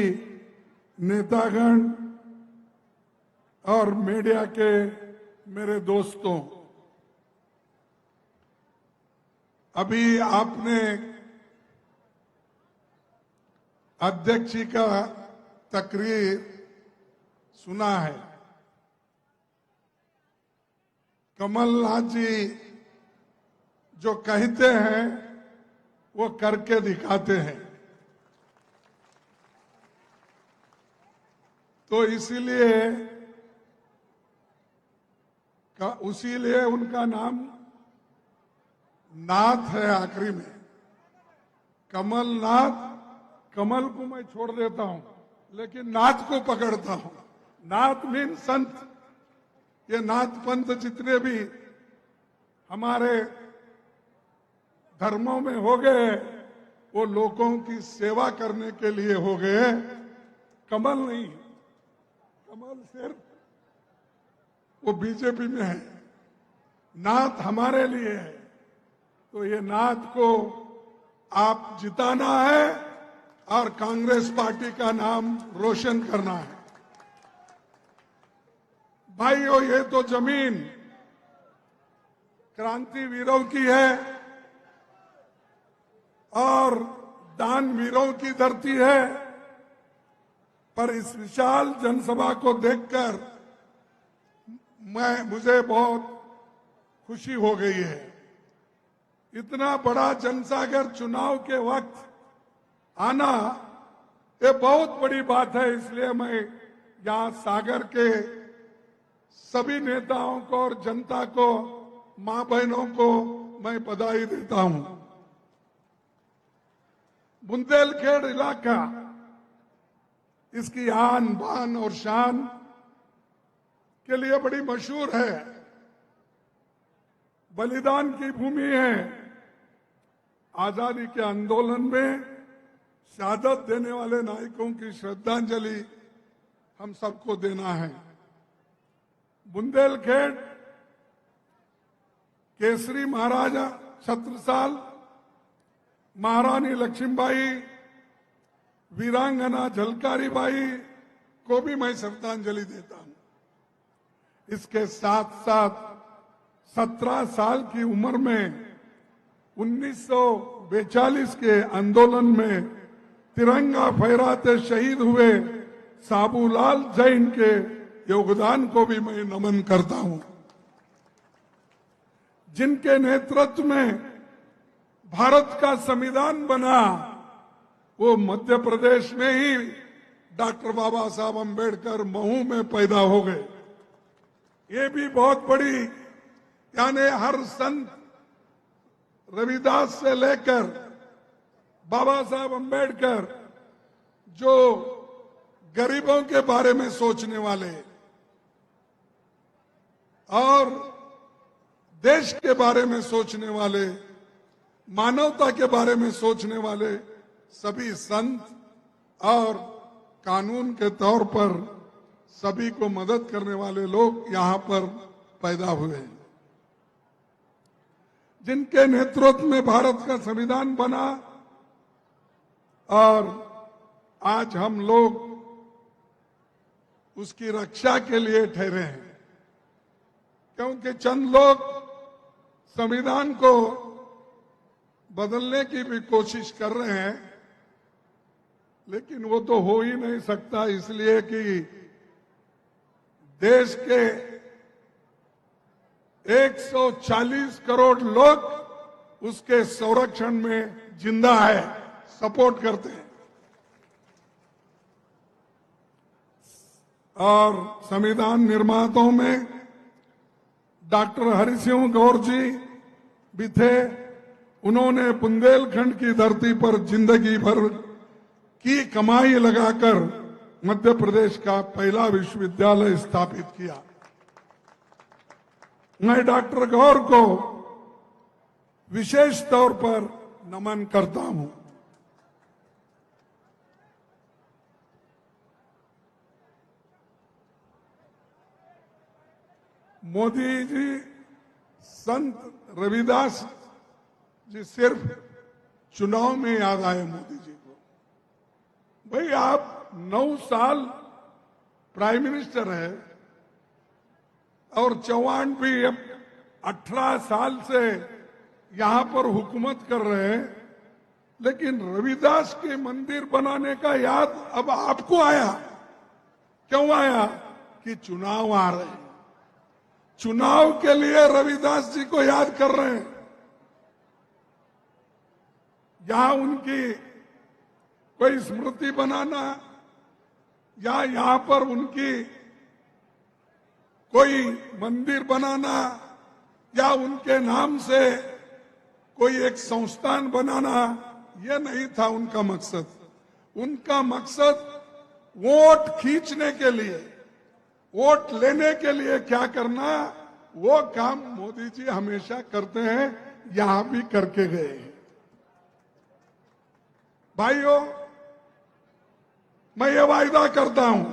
नेतागण और मीडिया के मेरे दोस्तों, अभी आपने अध्यक्ष जी का तकरीर सुना है। कमलनाथ जी जो कहते हैं वो करके दिखाते हैं, तो इसीलिए उनका नाम नाथ है आखिरी में। कमलनाथ, कमल को मैं छोड़ देता हूं लेकिन नाथ को पकड़ता हूं। नाथ मीन संत। ये नाथ पंथ जितने भी हमारे धर्मों में हो गए वो लोगों की सेवा करने के लिए हो गए, कमल नहीं। कमल सिर्फ वो बीजेपी में है, नाथ हमारे लिए है। तो ये नाथ को आप जिताना है और कांग्रेस पार्टी का नाम रोशन करना है। भाइयों, ये तो जमीन क्रांतिवीरों की है और दानवीरों की धरती है, पर इस विशाल जनसभा को देखकर मुझे बहुत खुशी हो गई है। इतना बड़ा जनसागर चुनाव के वक्त आना ये बहुत बड़ी बात है। इसलिए मैं यहां सागर के सभी नेताओं को और जनता को, मां बहनों को मैं बधाई देता हूं। बुंदेलखंड इलाका इसकी आन बान और शान के लिए बड़ी मशहूर है, बलिदान की भूमि है। आजादी के आंदोलन में शहादत देने वाले नायकों की श्रद्धांजलि हम सबको देना है। बुंदेलखंड केसरी महाराजा छत्रसाल, महारानी लक्ष्मीबाई, वीरांगना झलकारी बाई को भी मैं श्रद्धांजलि देता हूं। इसके साथ साथ 17 साल की उम्र में 1942 के आंदोलन में तिरंगा फहराते शहीद हुए साबूलाल जैन के योगदान को भी मैं नमन करता हूं, जिनके नेतृत्व में भारत का संविधान बना। वो मध्य प्रदेश में ही डॉक्टर बाबा साहब अंबेडकर महू में पैदा हो गए। ये भी बहुत बड़ी, यानी हर संत रविदास से लेकर बाबा साहब अंबेडकर जो गरीबों के बारे में सोचने वाले और देश के बारे में सोचने वाले, मानवता के बारे में सोचने वाले सभी संत और कानून के तौर पर सभी को मदद करने वाले लोग यहां पर पैदा हुए हैं, जिनके नेतृत्व में भारत का संविधान बना। और आज हम लोग उसकी रक्षा के लिए ठहरे हैं, क्योंकि चंद लोग संविधान को बदलने की भी कोशिश कर रहे हैं, लेकिन वो तो हो ही नहीं सकता, इसलिए कि देश के 140 करोड़ लोग उसके संरक्षण में जिंदा है, सपोर्ट करते हैं। और संविधान निर्माताओं में डॉक्टर हरि सिंह गौर जी भी थे। उन्होंने बुंदेलखंड की धरती पर जिंदगी भर की कमाई लगाकर मध्य प्रदेश का पहला विश्वविद्यालय स्थापित किया। मैं डॉक्टर गौर को विशेष तौर पर नमन करता हूं। मोदी जी, संत रविदास जी सिर्फ चुनाव में याद आए मोदी जी को। भाई आप 9 साल प्राइम मिनिस्टर है और चौहान भी अब 18 साल से यहां पर हुकूमत कर रहे हैं, लेकिन रविदास के मंदिर बनाने का याद अब आपको आया। क्यों आया? कि चुनाव आ रहे हैं, चुनाव के लिए रविदास जी को याद कर रहे हैं। यहां उनकी कोई स्मृति बनाना या यहां पर उनकी कोई मंदिर बनाना या उनके नाम से कोई एक संस्थान बनाना, यह नहीं था उनका मकसद। उनका मकसद वोट खींचने के लिए, वोट लेने के लिए क्या करना, वो काम मोदी जी हमेशा करते हैं, यहां भी करके गए। भाइयों, मैं ये वायदा करता हूं,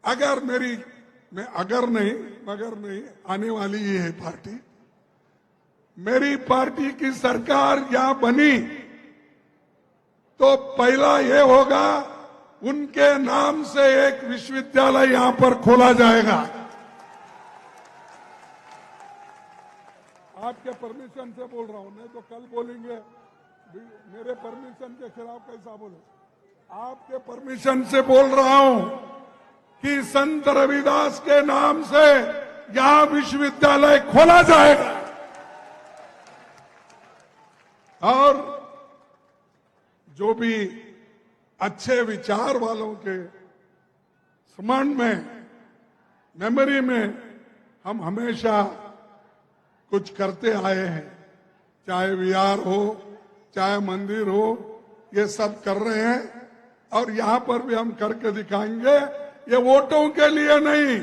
अगर मगर नहीं आने वाली ये है पार्टी, मेरी पार्टी की सरकार यहां बनी तो पहला ये होगा, उनके नाम से एक विश्वविद्यालय यहां पर खोला जाएगा। आपके परमिशन से बोल रहा हूं, नहीं तो कल बोलेंगे मेरे परमिशन के खिलाफ कैसा बोले। आपके परमिशन से बोल रहा हूं कि संत रविदास के नाम से यहां विश्वविद्यालय खोला जाएगा। और जो भी अच्छे विचार वालों के स्मरण में, मेमोरी में हम हमेशा कुछ करते आए हैं, चाहे विहार हो, चाहे मंदिर हो, ये सब कर रहे हैं। और यहां पर भी हम करके दिखाएंगे। ये वोटों के लिए नहीं,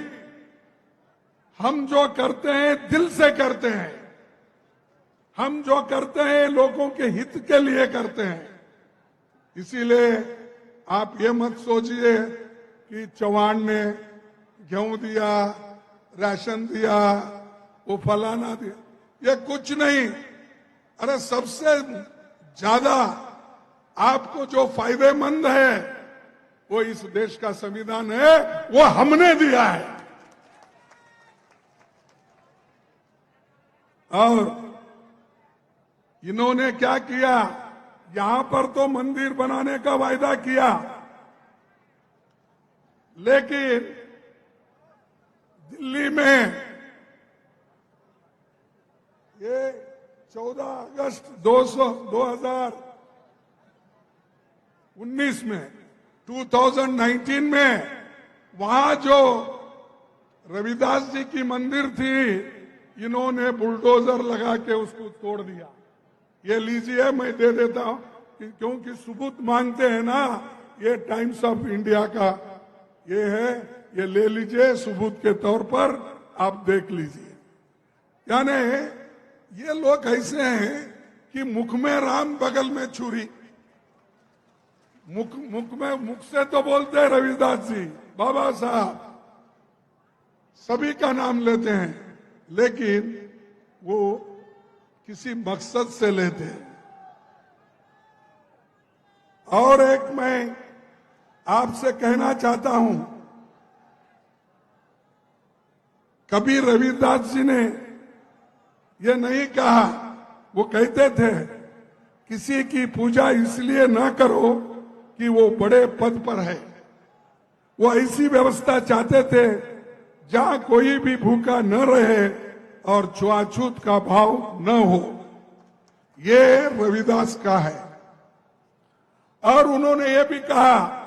हम जो करते हैं दिल से करते हैं। हम जो करते हैं लोगों के हित के लिए करते हैं। इसीलिए आप ये मत सोचिए कि चौहान ने गेहूं दिया, राशन दिया, वो फलाना दिया, ये कुछ नहीं। अरे सबसे ज्यादा आपको जो फायदेमंद है वो इस देश का संविधान है, वो हमने दिया है। और इन्होंने क्या किया, यहां पर तो मंदिर बनाने का वायदा किया, लेकिन दिल्ली में ये 14 अगस्त 2019 में 2019 में वहां जो रविदास जी की मंदिर थी, इन्होंने बुलडोजर लगा के उसको तोड़ दिया। ये लीजिए, मैं दे देता हूं, क्योंकि सबूत मांगते हैं ना, ये टाइम्स ऑफ इंडिया का ये है, ये ले लीजिए सबूत के तौर पर, आप देख लीजिए। यानी ये लोग ऐसे हैं कि मुख में राम बगल में छुरी। मुख से तो बोलते हैं रविदास जी, बाबा साहब, सभी का नाम लेते हैं, लेकिन वो किसी मकसद से लेते हैं। और एक मैं आपसे कहना चाहता हूं, कभी रविदास जी ने ये नहीं कहा, वो कहते थे किसी की पूजा इसलिए ना करो कि वो बड़े पद पर है। वो ऐसी व्यवस्था चाहते थे जहां कोई भी भूखा न रहे और छुआछूत का भाव न हो। ये रविदास का है। और उन्होंने ये भी कहा,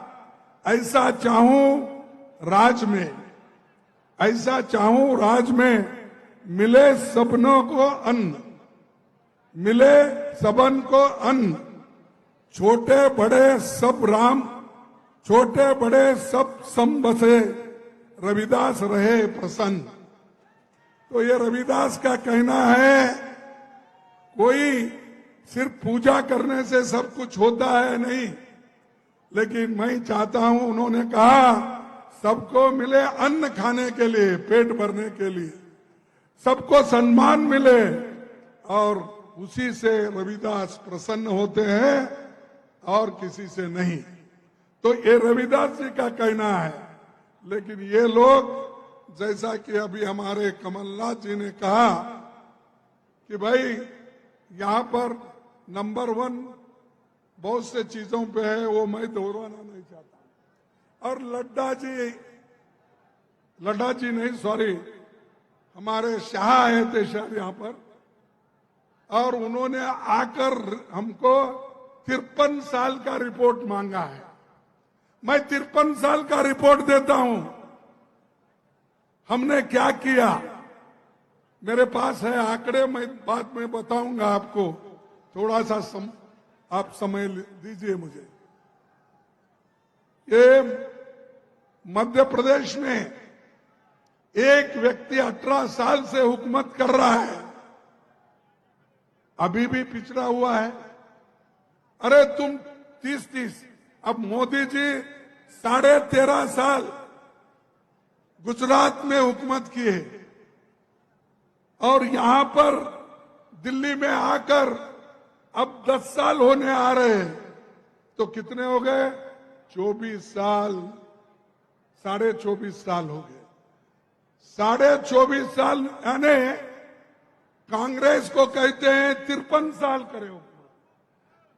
ऐसा चाहूं राज में, ऐसा चाहूं राज में मिले सबनों को अन्न, मिले सबन को अन्न, छोटे बड़े सब राम, छोटे बड़े सब सम बसे, रविदास रहे प्रसन्न। तो ये रविदास का कहना है, कोई सिर्फ पूजा करने से सब कुछ होता है नहीं, लेकिन मैं चाहता हूं, उन्होंने कहा सबको मिले अन्न खाने के लिए, पेट भरने के लिए, सबको सम्मान मिले, और उसी से रविदास प्रसन्न होते हैं और किसी से नहीं। तो ये रविदास जी का कहना है। लेकिन ये लोग, जैसा कि अभी हमारे कमलनाथ जी ने कहा कि भाई यहां पर नंबर 1 बहुत से चीजों पे है, वो मैं दोहराना नहीं चाहता। और लड्डा जी नहीं, सॉरी, हमारे शाह आए थे शायद यहां पर, और उन्होंने आकर हमको 53 साल का रिपोर्ट मांगा है। मैं 53 साल का रिपोर्ट देता हूं, हमने क्या किया। मेरे पास है आंकड़े, मैं बाद में बताऊंगा आपको, थोड़ा सा आप समय दीजिए मुझे। ये मध्य प्रदेश में एक व्यक्ति 18 साल से हुकूमत कर रहा है, अभी भी पिछड़ा हुआ है। अरे तुम 30-30, अब मोदी जी 13.5 साल गुजरात में हुकूमत किए, और यहां पर दिल्ली में आकर अब 10 साल होने आ रहे हैं, तो कितने हो गए? 24 साल, 24.5 साल हो गए। 24.5 साल, यानी कांग्रेस को कहते हैं 53 साल करे हो,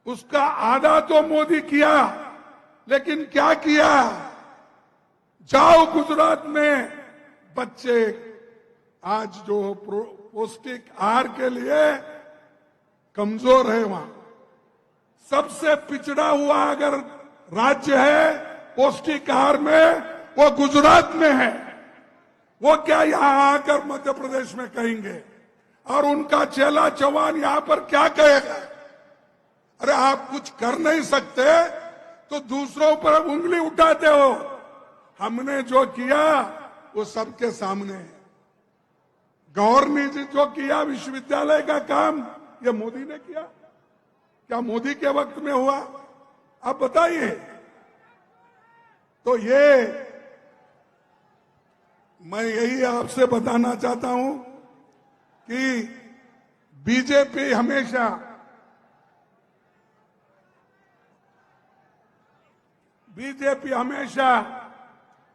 उसका आधा तो मोदी किया। लेकिन क्या किया? जाओ गुजरात में, बच्चे आज जो पौष्टिक आहार के लिए कमजोर है, वहां सबसे पिछड़ा हुआ अगर राज्य है पौष्टिक आहार में, वो गुजरात में है। वो क्या यहां आकर मध्य प्रदेश में कहेंगे? और उनका चेला चौहान यहां पर क्या कहेगा? अरे आप कुछ कर नहीं सकते तो दूसरों पर उंगली उठाते हो। हमने जो किया वो सबके सामने है। गौर ने जो किया विश्वविद्यालय का काम, ये मोदी ने किया क्या? मोदी के वक्त में हुआ? आप बताइए। तो ये मैं यही आपसे बताना चाहता हूं कि बीजेपी हमेशा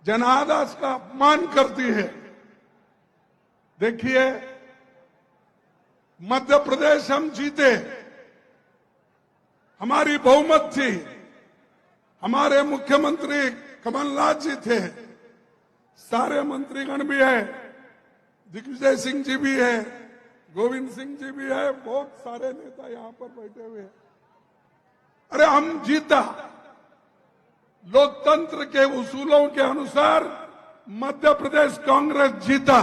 जनादेश का अपमान करती है। देखिए, मध्य प्रदेश हम जीते, हमारी बहुमत थी, हमारे मुख्यमंत्री कमलनाथ जी थे, सारे मंत्रीगण भी है, दिग्विजय सिंह जी भी है, गोविंद सिंह जी भी है, बहुत सारे नेता यहां पर बैठे हुए हैं। अरे हम जीता, लोकतंत्र के उसूलों के अनुसार मध्य प्रदेश कांग्रेस जीता,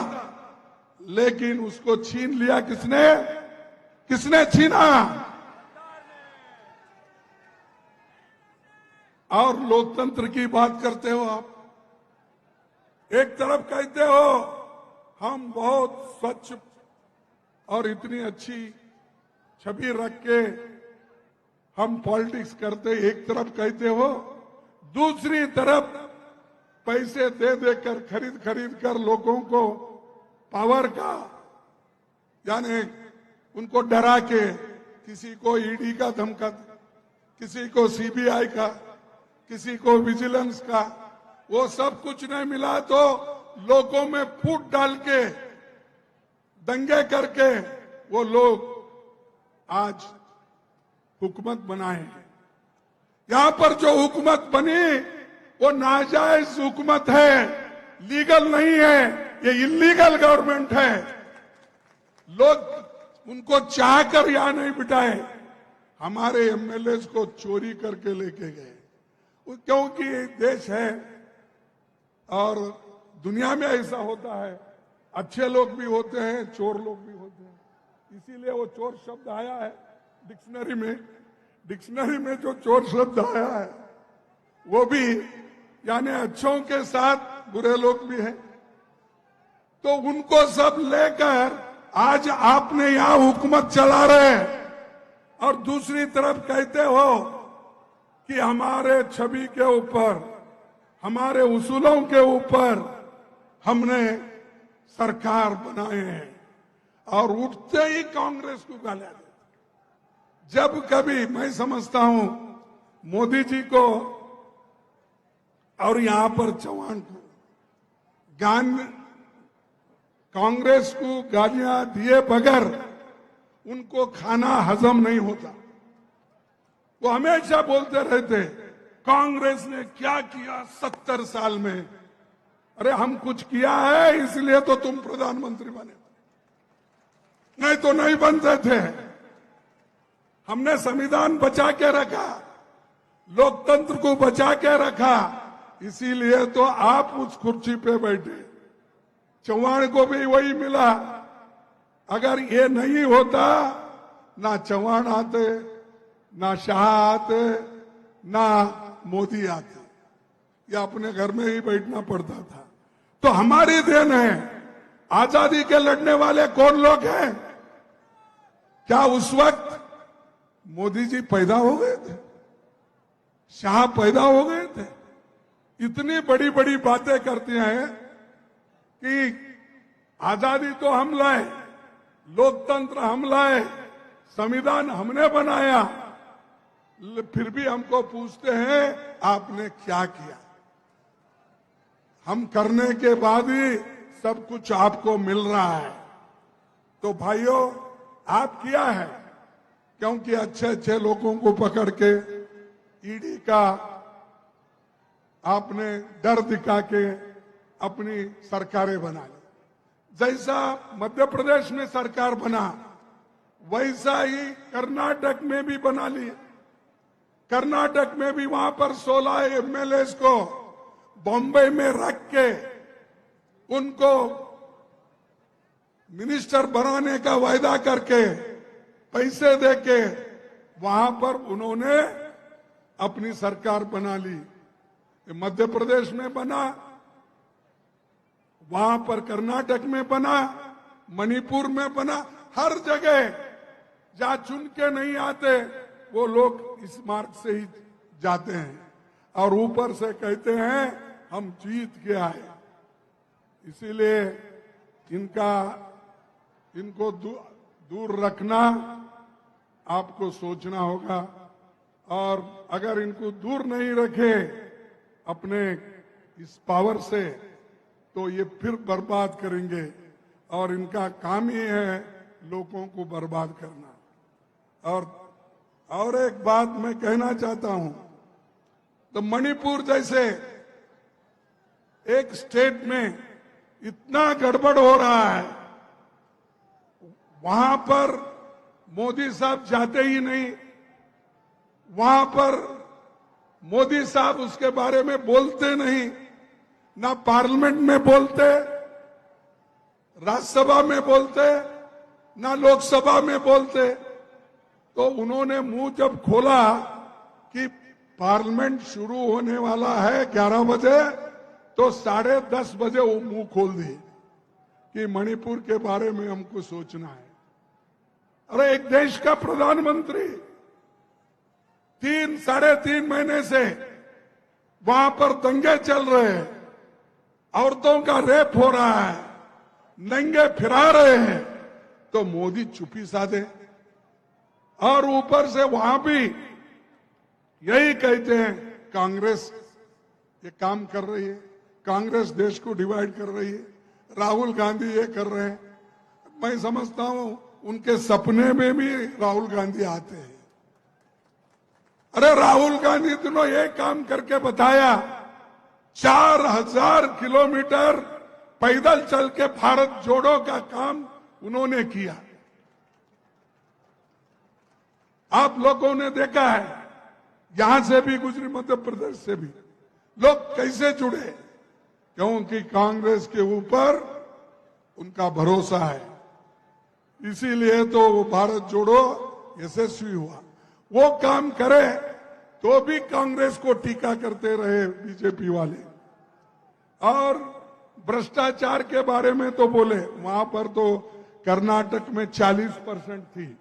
लेकिन उसको छीन लिया किसने? किसने छीना? और लोकतंत्र की बात करते हो आप। एक तरफ कहते हो हम बहुत स्वच्छ और इतनी अच्छी छवि रख के हम पॉलिटिक्स करते, एक तरफ कहते हो, दूसरी तरफ पैसे दे देकर खरीद कर लोगों को पावर का, यानी उनको डरा के, किसी को ईडी का धमका, किसी को सीबीआई का, किसी को विजिलेंस का, वो सब कुछ नहीं मिला तो लोगों में फूट डाल के, दंगे करके वो लोग आज हुकूमत बनाए। यहां पर जो हुकूमत बनी वो नाजायज हुकूमत है, लीगल नहीं है, ये इलीगल गवर्नमेंट है। लोग उनको चाहकर यहां नहीं बिठाए, हमारे एमएलए को चोरी करके लेके गए, क्योंकि देश है और दुनिया में ऐसा होता है, अच्छे लोग भी होते हैं, चोर लोग भी होते हैं। इसीलिए वो चोर शब्द आया है डिक्शनरी में जो चोर शब्द आया है वो भी यानी अच्छों के साथ बुरे लोग भी हैं। तो उनको सब लेकर आज आपने यहां हुकूमत चला रहे, और दूसरी तरफ कहते हो कि हमारे छवि के ऊपर, हमारे उसूलों के ऊपर हमने सरकार बनाए हैं, और उठते ही कांग्रेस को गालियां देते। जब कभी मैं समझता हूं मोदी जी को और यहां पर चौहान को कांग्रेस को गालियां दिए बगैर उनको खाना हजम नहीं होता। वो हमेशा बोलते रहते कांग्रेस ने क्या किया 70 साल में। अरे हम कुछ किया है इसलिए तो तुम प्रधानमंत्री बने, नहीं तो नहीं बनते थे। हमने संविधान बचा के रखा, लोकतंत्र को बचा के रखा, इसीलिए तो आप उस कुर्सी पे बैठे। चौहान को भी वही मिला। अगर ये नहीं होता, ना चौहान आते, ना शाह आते, ना मोदी आते, या अपने घर में ही बैठना पड़ता था। तो हमारी देन है। आजादी के लड़ने वाले कौन लोग हैं? क्या उस वक्त मोदी जी पैदा हो गए थे? शाह पैदा हो गए थे? इतनी बड़ी बड़ी बातें करती हैं कि आजादी तो हम लाए, लोकतंत्र हम लाए, संविधान हमने बनाया, फिर भी हमको पूछते हैं आपने क्या किया। हम करने के बाद ही सब कुछ आपको मिल रहा है। तो भाइयों, आप किया है, क्योंकि अच्छे अच्छे लोगों को पकड़ के ईडी का आपने डर दिखा के अपनी सरकारें बना ली। जैसा मध्य प्रदेश में सरकार बना, वैसा ही कर्नाटक में भी बना ली। कर्नाटक में भी वहां पर 16 एमएलए को बॉम्बे में रख के उनको मिनिस्टर बनाने का वायदा करके पैसे देके वहां पर उन्होंने अपनी सरकार बना ली। मध्य प्रदेश में बना, वहां पर कर्नाटक में बना, मणिपुर में बना, हर जगह जहां चुन के नहीं आते वो लोग इस मार्ग से ही जाते हैं और ऊपर से कहते हैं हम जीत के आए। इसीलिए इनको दूर रखना आपको सोचना होगा, और अगर इनको दूर नहीं रखे अपने इस पावर से तो ये फिर बर्बाद करेंगे, और इनका काम ही है लोगों को बर्बाद करना। और एक बात मैं कहना चाहता हूं, तो मणिपुर जैसे एक स्टेट में इतना गड़बड़ हो रहा है, वहां पर मोदी साहब जाते ही नहीं, वहां पर मोदी साहब उसके बारे में बोलते नहीं, ना पार्लियामेंट में बोलते, राज्यसभा में बोलते, ना लोकसभा में बोलते। तो उन्होंने मुंह जब खोला कि पार्लियामेंट शुरू होने वाला है 11 बजे, तो 10:30 बजे वो मुंह खोल दिए कि मणिपुर के बारे में हमको सोचना है। अरे एक देश का प्रधानमंत्री 3-3.5 महीने से वहां पर दंगे चल रहे हैं, औरतों का रेप हो रहा है, नंगे फिरा रहे हैं, तो मोदी चुप्पी साधे। और ऊपर से वहां भी यही कहते हैं कांग्रेस ये काम कर रही है, कांग्रेस देश को डिवाइड कर रही है, राहुल गांधी ये कर रहे हैं। मैं समझता हूं उनके सपने में भी राहुल गांधी आते हैं। अरे राहुल गांधी दोनों ये काम करके बताया, 4000 किलोमीटर पैदल चल के भारत जोड़ो का काम उन्होंने किया। आप लोगों ने देखा है, यहां से भी गुजरी, मध्य प्रदेश से भी लोग कैसे जुड़े, क्योंकि कांग्रेस के ऊपर उनका भरोसा है। इसीलिए तो वो भारत जोड़ो यशस्वी हुआ। वो काम करे तो भी कांग्रेस को टीका करते रहे बीजेपी वाले, और भ्रष्टाचार के बारे में तो बोले, वहां पर तो कर्नाटक में 40% थी,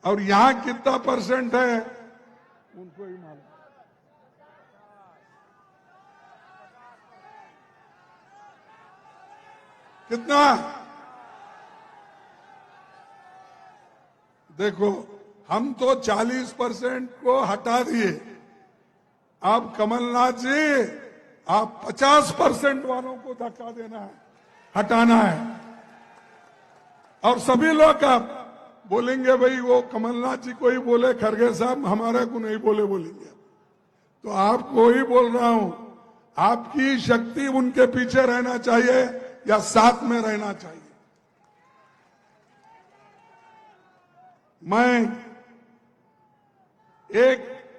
और यहां कितना परसेंट है उनको ही मालूम। कितना? देखो, हम तो 40% को हटा दिए, अब कमलनाथ जी आप 50% वालों को धक्का देना है, हटाना है। और सभी लोग आप बोलेंगे भाई वो कमलनाथ जी को ही बोले, खड़गे साहब हमारे को नहीं बोलेंगे। तो आपको ही बोल रहा हूं, आपकी शक्ति उनके पीछे रहना चाहिए या साथ में रहना चाहिए।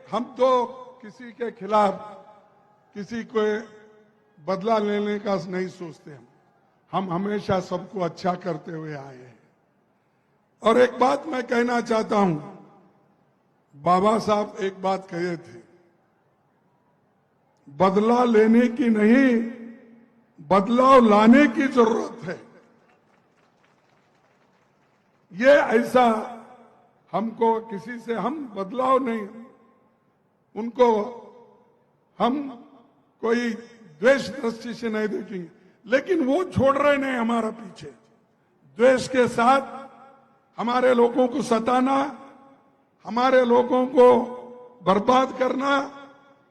हम तो किसी के खिलाफ किसी को बदला लेने का नहीं सोचते, हम हमेशा सबको अच्छा करते हुए आए हैं। और एक बात मैं कहना चाहता हूं, बाबा साहब एक बात कहे थे, बदला लेने की नहीं, बदलाव लाने की जरूरत है। ये ऐसा हमको किसी से हम बदलाव नहीं, उनको हम कोई द्वेष दृष्टि से नहीं देखेंगे, लेकिन वो छोड़ रहे नहीं हमारा पीछे। द्वेष के साथ हमारे लोगों को सताना, हमारे लोगों को बर्बाद करना,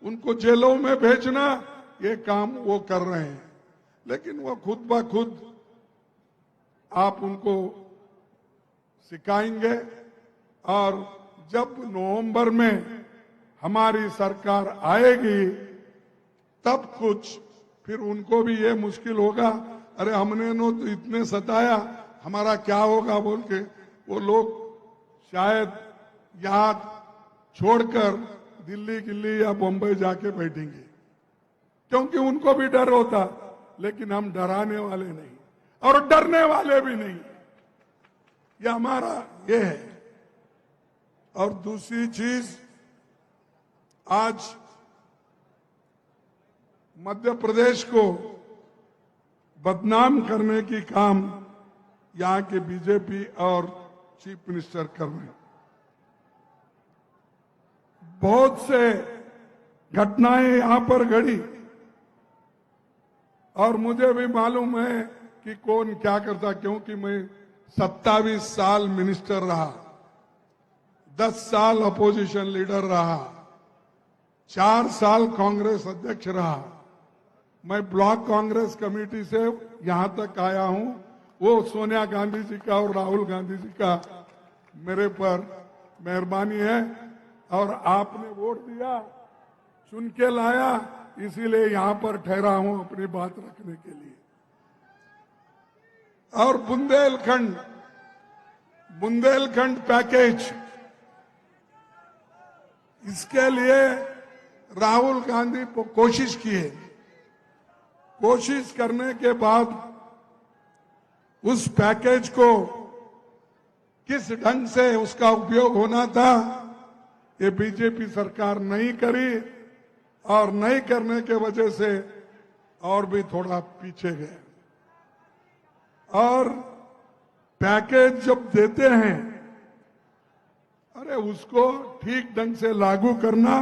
उनको जेलों में भेजना, ये काम वो कर रहे हैं। लेकिन वो खुद ब खुद आप उनको सिखाएंगे, और जब नवंबर में हमारी सरकार आएगी तब कुछ फिर उनको भी ये मुश्किल होगा, अरे हमने तो इतने सताया, हमारा क्या होगा बोल के वो लोग शायद यहां छोड़कर दिल्ली या बम्बई जाके बैठेंगे, क्योंकि उनको भी डर होता। लेकिन हम डराने वाले नहीं और डरने वाले भी नहीं, ये हमारा ये है। और दूसरी चीज, आज मध्य प्रदेश को बदनाम करने की काम यहां के बीजेपी और चीफ मिनिस्टर कर रहे हैं। बहुत से घटनाएं यहां पर घड़ी और मुझे भी मालूम है कि कौन क्या करता, क्योंकि मैं 27 साल मिनिस्टर रहा, 10 साल अपोजिशन लीडर रहा, 4 साल कांग्रेस अध्यक्ष रहा। मैं ब्लॉक कांग्रेस कमेटी से यहां तक आया हूं। वो सोनिया गांधी जी का और राहुल गांधी जी का मेरे पर मेहरबानी है और आपने वोट दिया, चुन के लाया, इसीलिए यहां पर ठहरा हूं अपनी बात रखने के लिए। और बुंदेलखंड पैकेज, इसके लिए राहुल गांधी कोशिश किए, कोशिश करने के बाद उस पैकेज को किस ढंग से उसका उपयोग होना था ये बीजेपी सरकार नहीं करी और नहीं करने के वजह से और भी थोड़ा पीछे गए। और पैकेज जब देते हैं, अरे उसको ठीक ढंग से लागू करना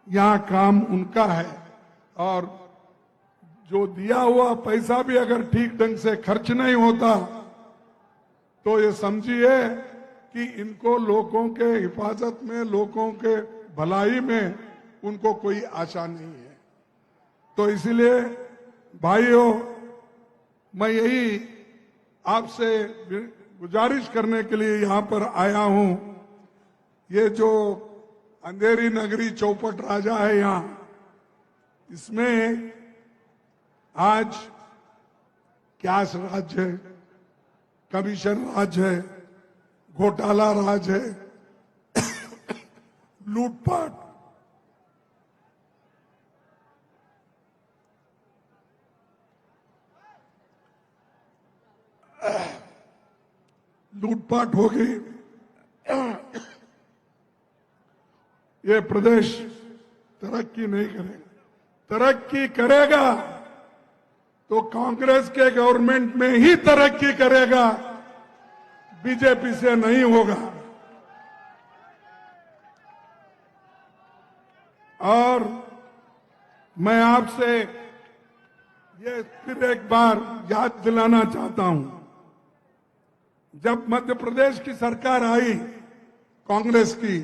यहां काम उनका है। और जो दिया हुआ पैसा भी अगर ठीक ढंग से खर्च नहीं होता तो ये समझिए कि इनको लोगों के हिफाजत में, लोगों के भलाई में उनको कोई आशा नहीं है। तो इसलिए भाइयों, मैं यही आपसे गुजारिश करने के लिए यहां पर आया हूं। ये जो अंधेरी नगरी चौपट राजा है यहां, इसमें आज कैश राज है, कमीशन राज है, घोटाला राज है, लूटपाट, लूटपाट हो गई। ये प्रदेश तरक्की नहीं करेगा। तरक्की करेगा तो कांग्रेस के गवर्नमेंट में ही तरक्की करेगा, बीजेपी से नहीं होगा। और मैं आपसे ये फिर एक बार याद दिलाना चाहता हूं, जब मध्य प्रदेश की सरकार आई कांग्रेस की,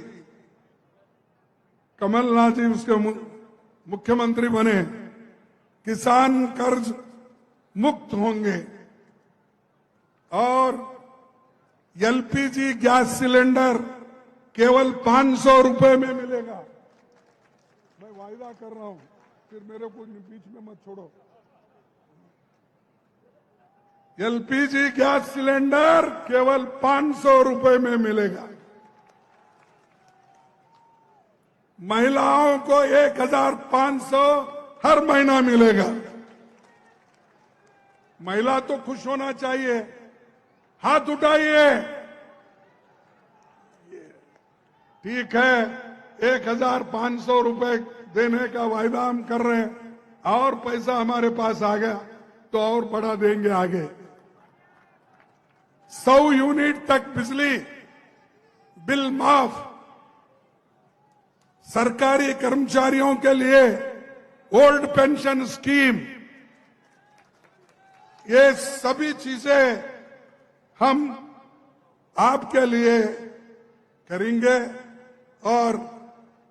कमलनाथ जी उसके मुख्यमंत्री बने, किसान कर्ज मुक्त होंगे और एलपीजी गैस सिलेंडर केवल 500 रुपए में मिलेगा। मैं वायदा कर रहा हूं, फिर मेरे को बीच में मत छोड़ो। एलपीजी गैस सिलेंडर केवल 500 रुपए में मिलेगा। महिलाओं को 1500 हर महीना मिलेगा। महिला तो खुश होना चाहिए, हाथ उठाइए। ठीक है, 1500 रुपए देने का वायदा हम कर रहे हैं, और पैसा हमारे पास आ गया तो और बढ़ा देंगे आगे। 100 यूनिट तक बिजली बिल माफ, सरकारी कर्मचारियों के लिए ओल्ड पेंशन स्कीम, ये सभी चीजें हम आपके लिए करेंगे। और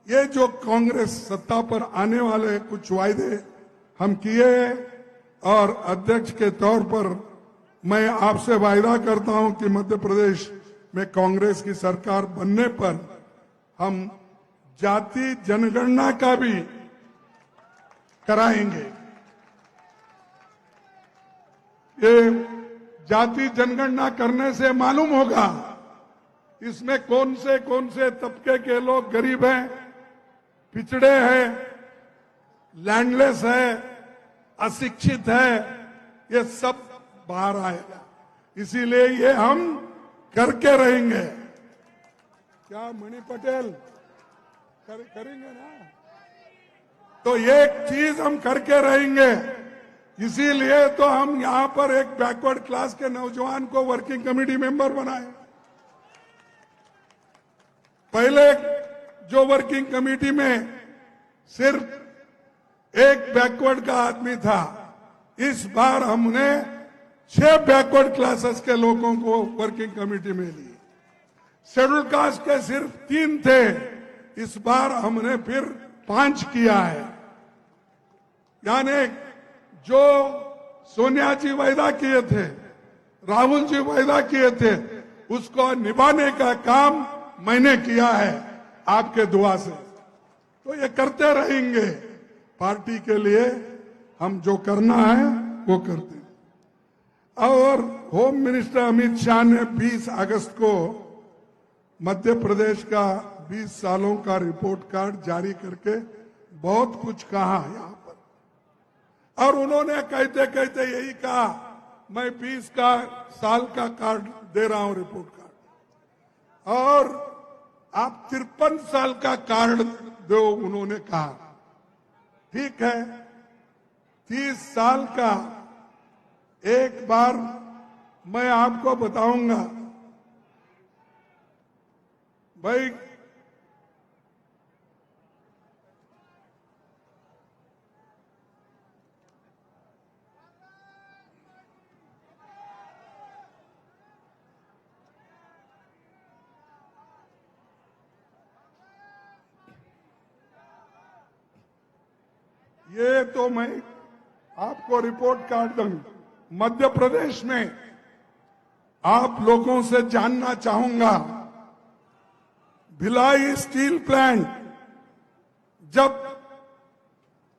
ये जो कांग्रेस सत्ता पर आने वाले कुछ वायदे हम किए, और अध्यक्ष के तौर पर मैं आपसे वायदा करता हूं कि मध्य प्रदेश में कांग्रेस की सरकार बनने पर हम जाति जनगणना का भी कराएंगे। ये जाति जनगणना करने से मालूम होगा इसमें कौन से तबके के लोग गरीब हैं, पिछड़े हैं, लैंडलेस है, अशिक्षित है, ये सब बाहर आएगा। इसीलिए ये हम करके रहेंगे। क्या मणि पटेल, करेंगे ना, तो एक चीज हम करके रहेंगे। इसीलिए तो हम यहां पर एक बैकवर्ड क्लास के नौजवान को वर्किंग कमेटी मेंबर बनाए। पहले जो वर्किंग कमेटी में सिर्फ एक बैकवर्ड का आदमी था, इस बार हमने 6 बैकवर्ड क्लासेस के लोगों को वर्किंग कमेटी में ली। शेड्यूल कास्ट के सिर्फ 3 थे, इस बार हमने फिर 5 किया है। यानी जो सोनिया जी वायदा किए थे, राहुल जी वायदा किए थे, उसको निभाने का काम मैंने किया है आपके दुआ से। तो ये करते रहेंगे। पार्टी के लिए हम जो करना है वो करते हैं। और होम मिनिस्टर अमित शाह ने 20 अगस्त को मध्य प्रदेश का 20 सालों का रिपोर्ट कार्ड जारी करके बहुत कुछ कहा यहां पर। और उन्होंने कहते कहते यही कहा, मैं 20 साल का कार्ड दे रहा हूं, रिपोर्ट कार्ड, और आप 53 साल का कार्ड दो, उन्होंने कहा। ठीक है, 30 साल का एक बार मैं आपको बताऊंगा भाई। ये तो मैं आपको रिपोर्ट कार्ड दूंगा। मध्य प्रदेश में आप लोगों से जानना चाहूंगा, भिलाई स्टील प्लांट जब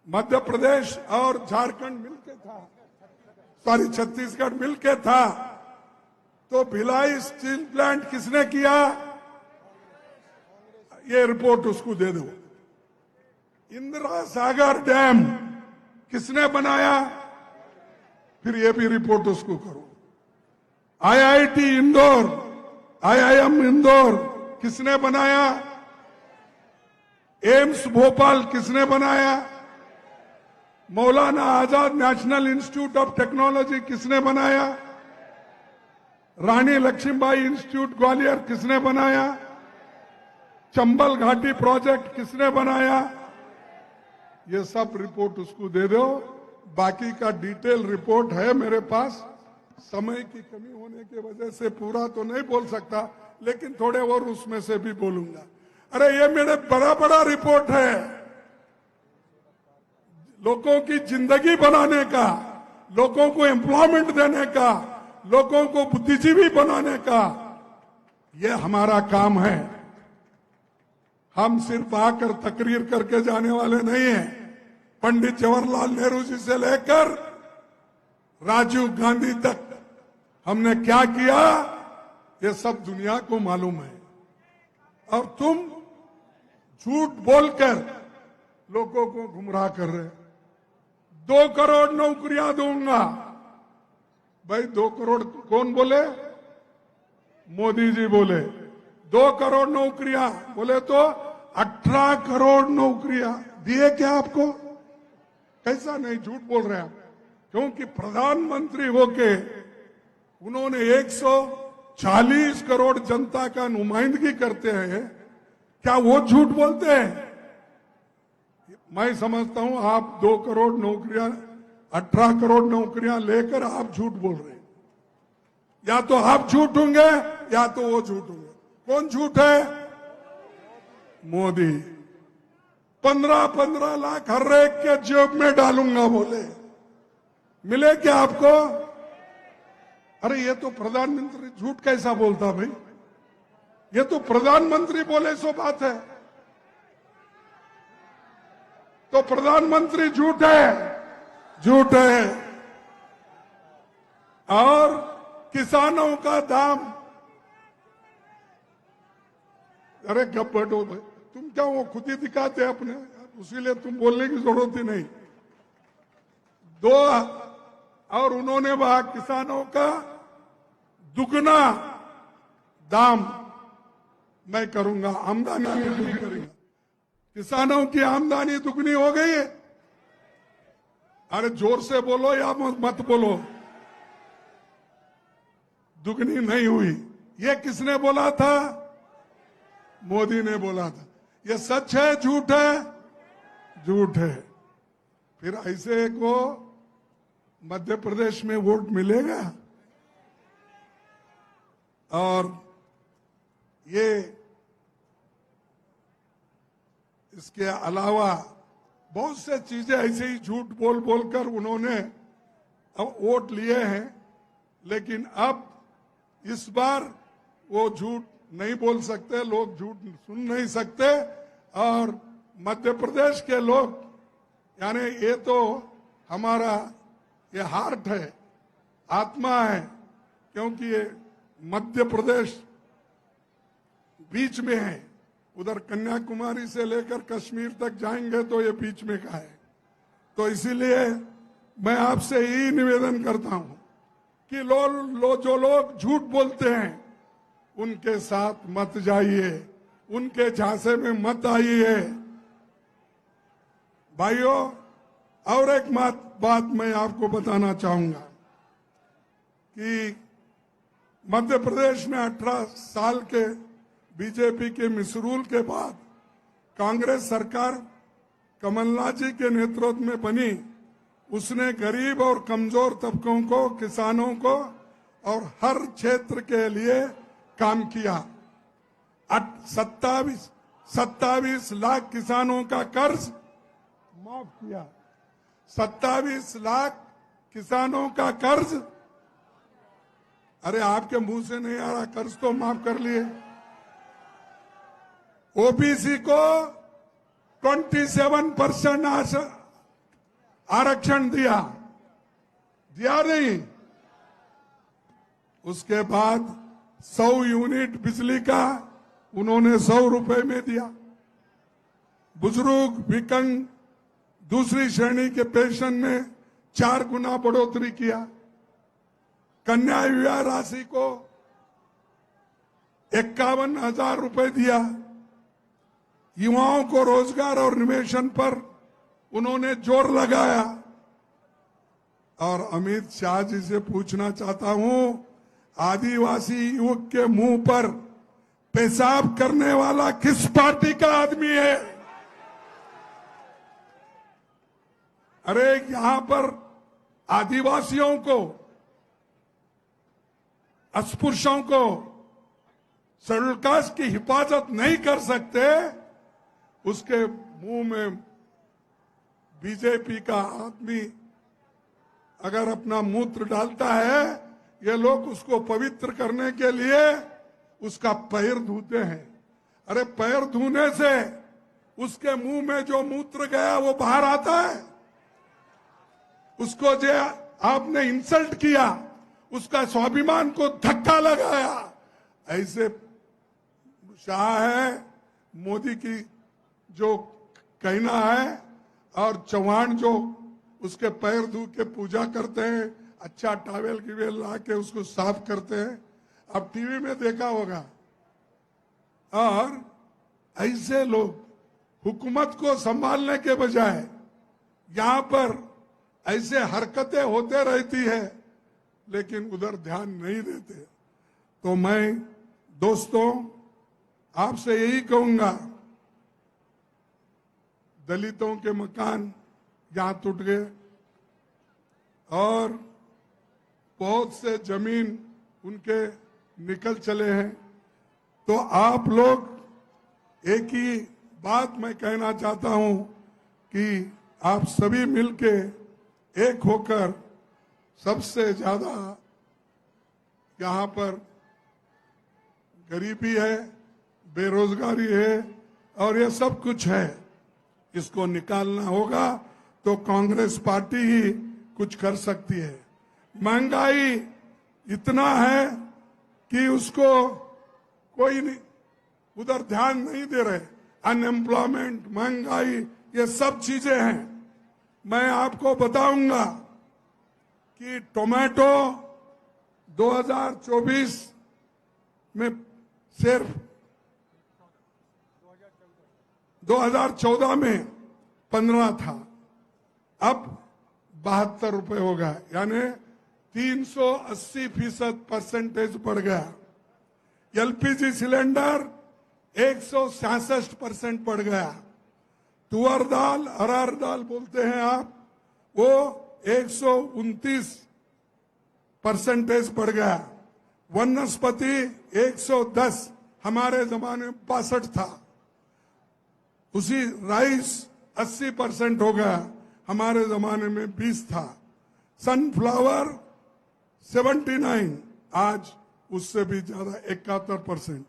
मध्य प्रदेश और झारखंड मिलके था, सॉरी छत्तीसगढ़ मिलके था, तो भिलाई स्टील प्लांट किसने किया? ये रिपोर्ट उसको दे दो। इंदिरा सागर डैम किसने बनाया? फिर ये भी रिपोर्ट उसको करो। आईआईटी इंदौर, आईआईएम इंदौर किसने बनाया? एम्स भोपाल किसने बनाया? Maulana Azad national institute of technology किसने बनाया? रानी लक्ष्मीबाई इंस्टीट्यूट ग्वालियर किसने बनाया? चंबल घाटी प्रोजेक्ट किसने बनाया? ये सब रिपोर्ट उसको दे दो। बाकी का डिटेल रिपोर्ट है मेरे पास। समय की कमी होने की वजह से पूरा तो नहीं बोल सकता, लेकिन थोड़े और उसमें से भी बोलूंगा। अरे ये मेरे बड़ा बड़ा रिपोर्ट है, लोगों की जिंदगी बनाने का, लोगों को एम्प्लॉयमेंट देने का, लोगों को बुद्धिजीवी बनाने का, ये हमारा काम है। हम सिर्फ आकर तकरीर करके जाने वाले नहीं हैं। पंडित जवाहरलाल नेहरू जी से लेकर राजीव गांधी तक हमने क्या किया, ये सब दुनिया को मालूम है। और तुम झूठ बोलकर लोगों को गुमराह कर रहे। 2 करोड़ नौकरियां दूंगा। भाई 2 करोड़ कौन बोले? मोदी जी बोले 2 करोड़ नौकरियां, बोले तो 18 करोड़ नौकरियां दिए क्या आपको? कैसा नहीं, झूठ बोल रहे हैं आप। क्योंकि प्रधानमंत्री होके उन्होंने 140 करोड़ जनता का नुमाइंदगी करते हैं, क्या वो झूठ बोलते हैं? मैं समझता हूं आप 2 करोड़ नौकरियां, 18 करोड़ नौकरियां लेकर आप झूठ बोल रहे हैं। या तो आप झूठ होंगे या तो वो झूठ होंगे। कौन झूठ है? मोदी। 15-15 लाख हर एक के जेब में डालूंगा बोले, मिले क्या आपको? अरे ये तो प्रधानमंत्री झूठ कैसा बोलता भाई? ये तो प्रधानमंत्री बोले सो बात है। तो प्रधानमंत्री झूठ है, झूठ है। और किसानों का दाम, अरे गप बैठो भाई, तुम क्या वो खुद ही दिखाते हैं अपने, उसीलिए तुम बोलने की जरूरत ही नहीं। 2 और उन्होंने वहां किसानों का दुगना दाम मैं करूंगा, आमदनी में भी करूंगा। किसानों की आमदनी दुगनी हो गई है। अरे जोर से बोलो या मत बोलो। दुगनी नहीं हुई। ये किसने बोला था? मोदी ने बोला था। ये सच है झूठ है? झूठ है। फिर ऐसे को मध्य प्रदेश में वोट मिलेगा? और ये इसके अलावा बहुत से चीजें ऐसे ही झूठ बोल बोलकर उन्होंने अब वोट लिए हैं, लेकिन अब इस बार वो झूठ नहीं बोल सकते, लोग झूठ सुन नहीं सकते। और मध्य प्रदेश के लोग, यानी ये तो हमारा ये हार्ट है, आत्मा है, क्योंकि ये मध्य प्रदेश बीच में है। उधर कन्याकुमारी से लेकर कश्मीर तक जाएंगे तो ये बीच में का है। तो इसीलिए मैं आपसे यही निवेदन करता हूं कि जो लोग झूठ बोलते हैं उनके साथ मत जाइए, उनके झांसे में मत आइए। भाइयों, और एक बात मैं आपको बताना चाहूंगा कि मध्य प्रदेश में 18 साल के बीजेपी के मिसरूल के बाद कांग्रेस सरकार कमलनाथ जी के नेतृत्व में बनी। उसने गरीब और कमजोर तबकों को, किसानों को और हर क्षेत्र के लिए काम किया। 27 लाख किसानों का कर्ज माफ किया। 27 लाख किसानों का कर्ज, अरे आपके मुंह से नहीं आ रहा, कर्ज तो माफ कर लिए। ओबीसी को 27% आरक्षण दिया नहीं। उसके बाद 100 यूनिट बिजली का उन्होंने 100 रुपए में दिया। बुजुर्ग, विकलांग, दूसरी श्रेणी के पेंशन में 4 गुना बढ़ोतरी किया। कन्या विवाह राशि को 51,000 रुपए दिया। युवाओं को रोजगार और निवेशन पर उन्होंने जोर लगाया। और अमित शाह जी से पूछना चाहता हूं, आदिवासी युवक के मुंह पर पेशाब करने वाला किस पार्टी का आदमी है? अरे यहां पर आदिवासियों को, अस्पृश्यों को, शेड्यूल कास्ट की हिफाजत नहीं कर सकते, उसके मुंह में बीजेपी का आदमी अगर अपना मूत्र डालता है, ये लोग उसको पवित्र करने के लिए उसका पैर धोते हैं। अरे पैर धोने से उसके मुंह में जो मूत्र गया वो बाहर आता है? उसको जो आपने इंसल्ट किया, उसका स्वाभिमान को धक्का लगाया, ऐसे शाह है मोदी की जो कहना है। और चौहान जो उसके पैर धो के पूजा करते हैं, अच्छा टावेल की वेल ला के उसको साफ करते हैं, अब टीवी में देखा होगा। और ऐसे लोग हुकूमत को संभालने के बजाय यहां पर ऐसे हरकतें होते रहती है, लेकिन उधर ध्यान नहीं देते। तो मैं दोस्तों आपसे यही कहूंगा, दलितों के मकान यहां टूट गए और बहुत से जमीन उनके निकल चले हैं। तो आप लोग, एक ही बात मैं कहना चाहता हूं कि आप सभी मिलके एक होकर, सबसे ज्यादा यहां पर गरीबी है, बेरोजगारी है और ये सब कुछ है, इसको निकालना होगा। तो कांग्रेस पार्टी ही कुछ कर सकती है। महंगाई इतना है कि उसको कोई नहीं, उधर ध्यान नहीं दे रहे। अनएम्प्लॉयमेंट, महंगाई, ये सब चीजें हैं। मैं आपको बताऊंगा कि टोमेटो 2024 में सिर्फ 2014 में 15 था, अब 72 रुपए हो गया, यानी 380% बढ़ गया। एलपीजी सिलेंडर 166% बढ़ गया। तुअर दाल, अरहर दाल बोलते हैं आप, वो 129% बढ़ गया। वनस्पति 110, हमारे जमाने में 62 था। उसी राइस 80% हो गया, हमारे जमाने में 20 था। सनफ्लावर 79, आज उससे भी ज्यादा 71%।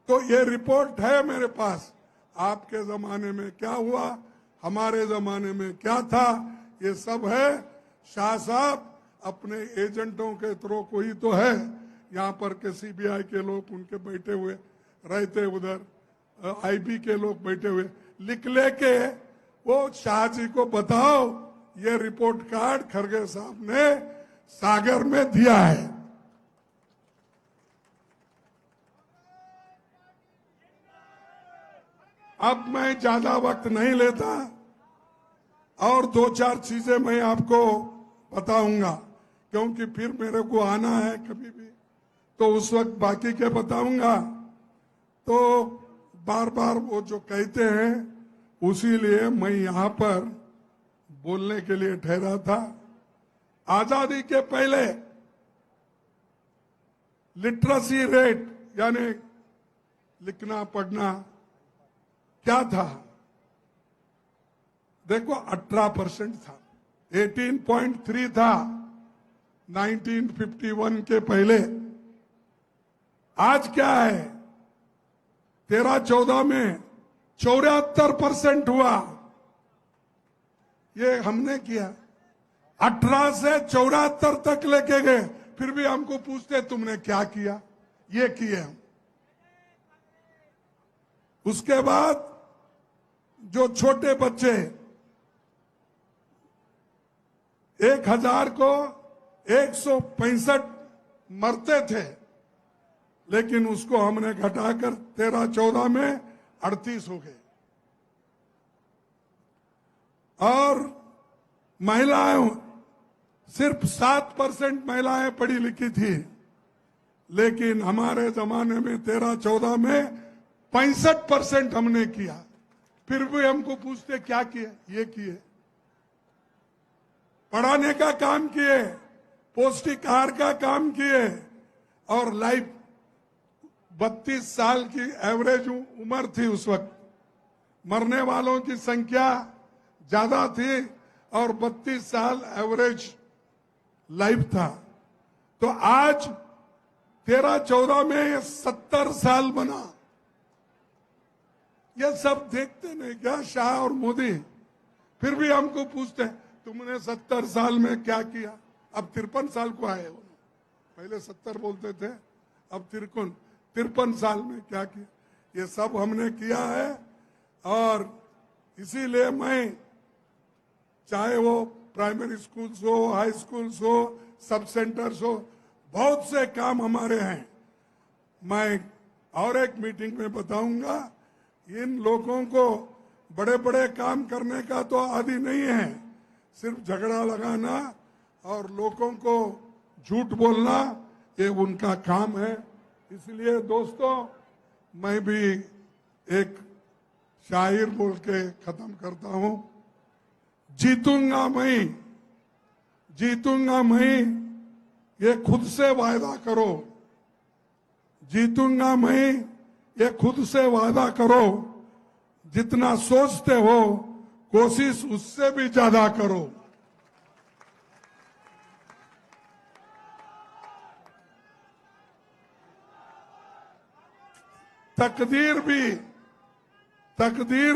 तो ये रिपोर्ट है मेरे पास, आपके जमाने में क्या हुआ, हमारे जमाने में क्या था, ये सब है। शाह साहब अपने एजेंटों के थ्रू को ही तो है, यहाँ पर के सीबीआई के लोग उनके बैठे हुए रहते, उधर आईबी के लोग बैठे हुए, लिख लेके वो शाह जी को बताओ ये रिपोर्ट कार्ड खड़गे साहब ने सागर में दिया है। अब मैं ज्यादा वक्त नहीं लेता और 2-4 चीजें मैं आपको बताऊंगा, क्योंकि फिर मेरे को आना है कभी भी, तो उस वक्त बाकी के बताऊंगा। तो बार बार वो जो कहते हैं, उसी लिए मैं यहां पर बोलने के लिए ठहरा था। आजादी के पहले लिटरेसी रेट, यानी लिखना पढ़ना क्या था, देखो 18% था, 18.3 था 1951 के पहले। आज क्या है, 13-14 में 74% हुआ। ये हमने किया, 18 से 74 तक लेके गए, फिर भी हमको पूछते तुमने क्या किया, ये किए हम। उसके बाद जो छोटे बच्चे 1000 को 165 मरते थे, लेकिन उसको हमने घटाकर 13-14 में 38 हो गए। और महिलाएं, सिर्फ 7% महिलाएं पढ़ी लिखी थी, लेकिन हमारे जमाने में 13-14 में 65% हमने किया। फिर भी हमको पूछते क्या किए, ये किए। पढ़ाने का काम किए, पौष्टिक आहार का काम किए, और लाइफ 32 साल की एवरेज उम्र थी उस वक्त। मरने वालों की संख्या ज्यादा थी और 32 साल एवरेज लाइफ था। तो आज 13-14 में 70 साल बना। ये सब देखते नहीं क्या शाह और मोदी? फिर भी हमको पूछते हैं तुमने 70 साल में क्या किया। अब 53 साल को आए, पहले 70 बोलते थे, अब 53 साल में क्या किया, ये सब हमने किया है। और इसीलिए मैं, चाहे वो प्राइमरी स्कूल्स हो, हाई स्कूल्स हो, सब सेंटर्स हो, बहुत से काम हमारे हैं। मैं और एक मीटिंग में बताऊंगा, इन लोगों को बड़े बड़े काम करने का तो आदि नहीं है, सिर्फ झगड़ा लगाना और लोगों को झूठ बोलना, ये उनका काम है। इसलिए दोस्तों, मैं भी एक शायर बोल के खत्म करता हूं। जीतूंगा मैं, ये खुद से वायदा करो। जीतूंगा मैं, ये खुद से वादा करो। जितना सोचते हो कोशिश उससे भी ज्यादा करो। तकदीर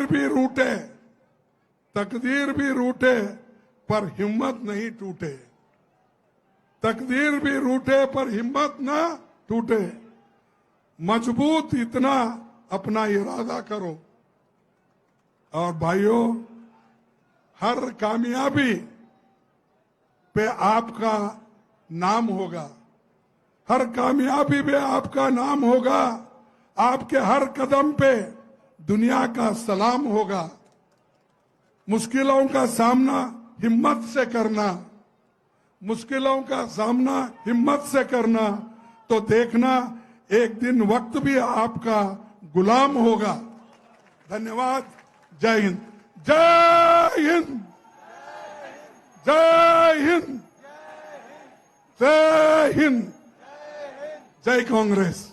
भी रूठे पर हिम्मत नहीं टूटे। तकदीर भी रूठे पर हिम्मत ना टूटे। मजबूत इतना अपना इरादा करो। और भाइयों, हर कामयाबी पे आपका नाम होगा। हर कामयाबी पे आपका नाम होगा। आपके हर कदम पे दुनिया का सलाम होगा। मुश्किलों का सामना हिम्मत से करना, मुश्किलों का सामना हिम्मत से करना, तो देखना एक दिन वक्त भी आपका गुलाम होगा। धन्यवाद। जय हिंद। जय हिंद। जय हिंद। जय हिंद। जय कांग्रेस।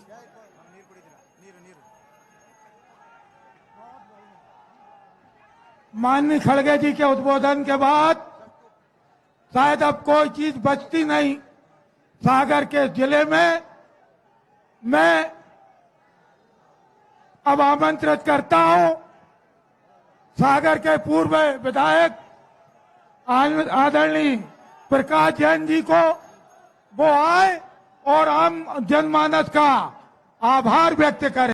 माननीय खड़गे जी के उद्बोधन के बाद शायद अब कोई चीज बचती नहीं। सागर के जिले में मैं अब आमंत्रित करता हूं सागर के पूर्व विधायक आदरणीय प्रकाश जैन जी को, वो आए और आम जनमानस का आभार व्यक्त करें।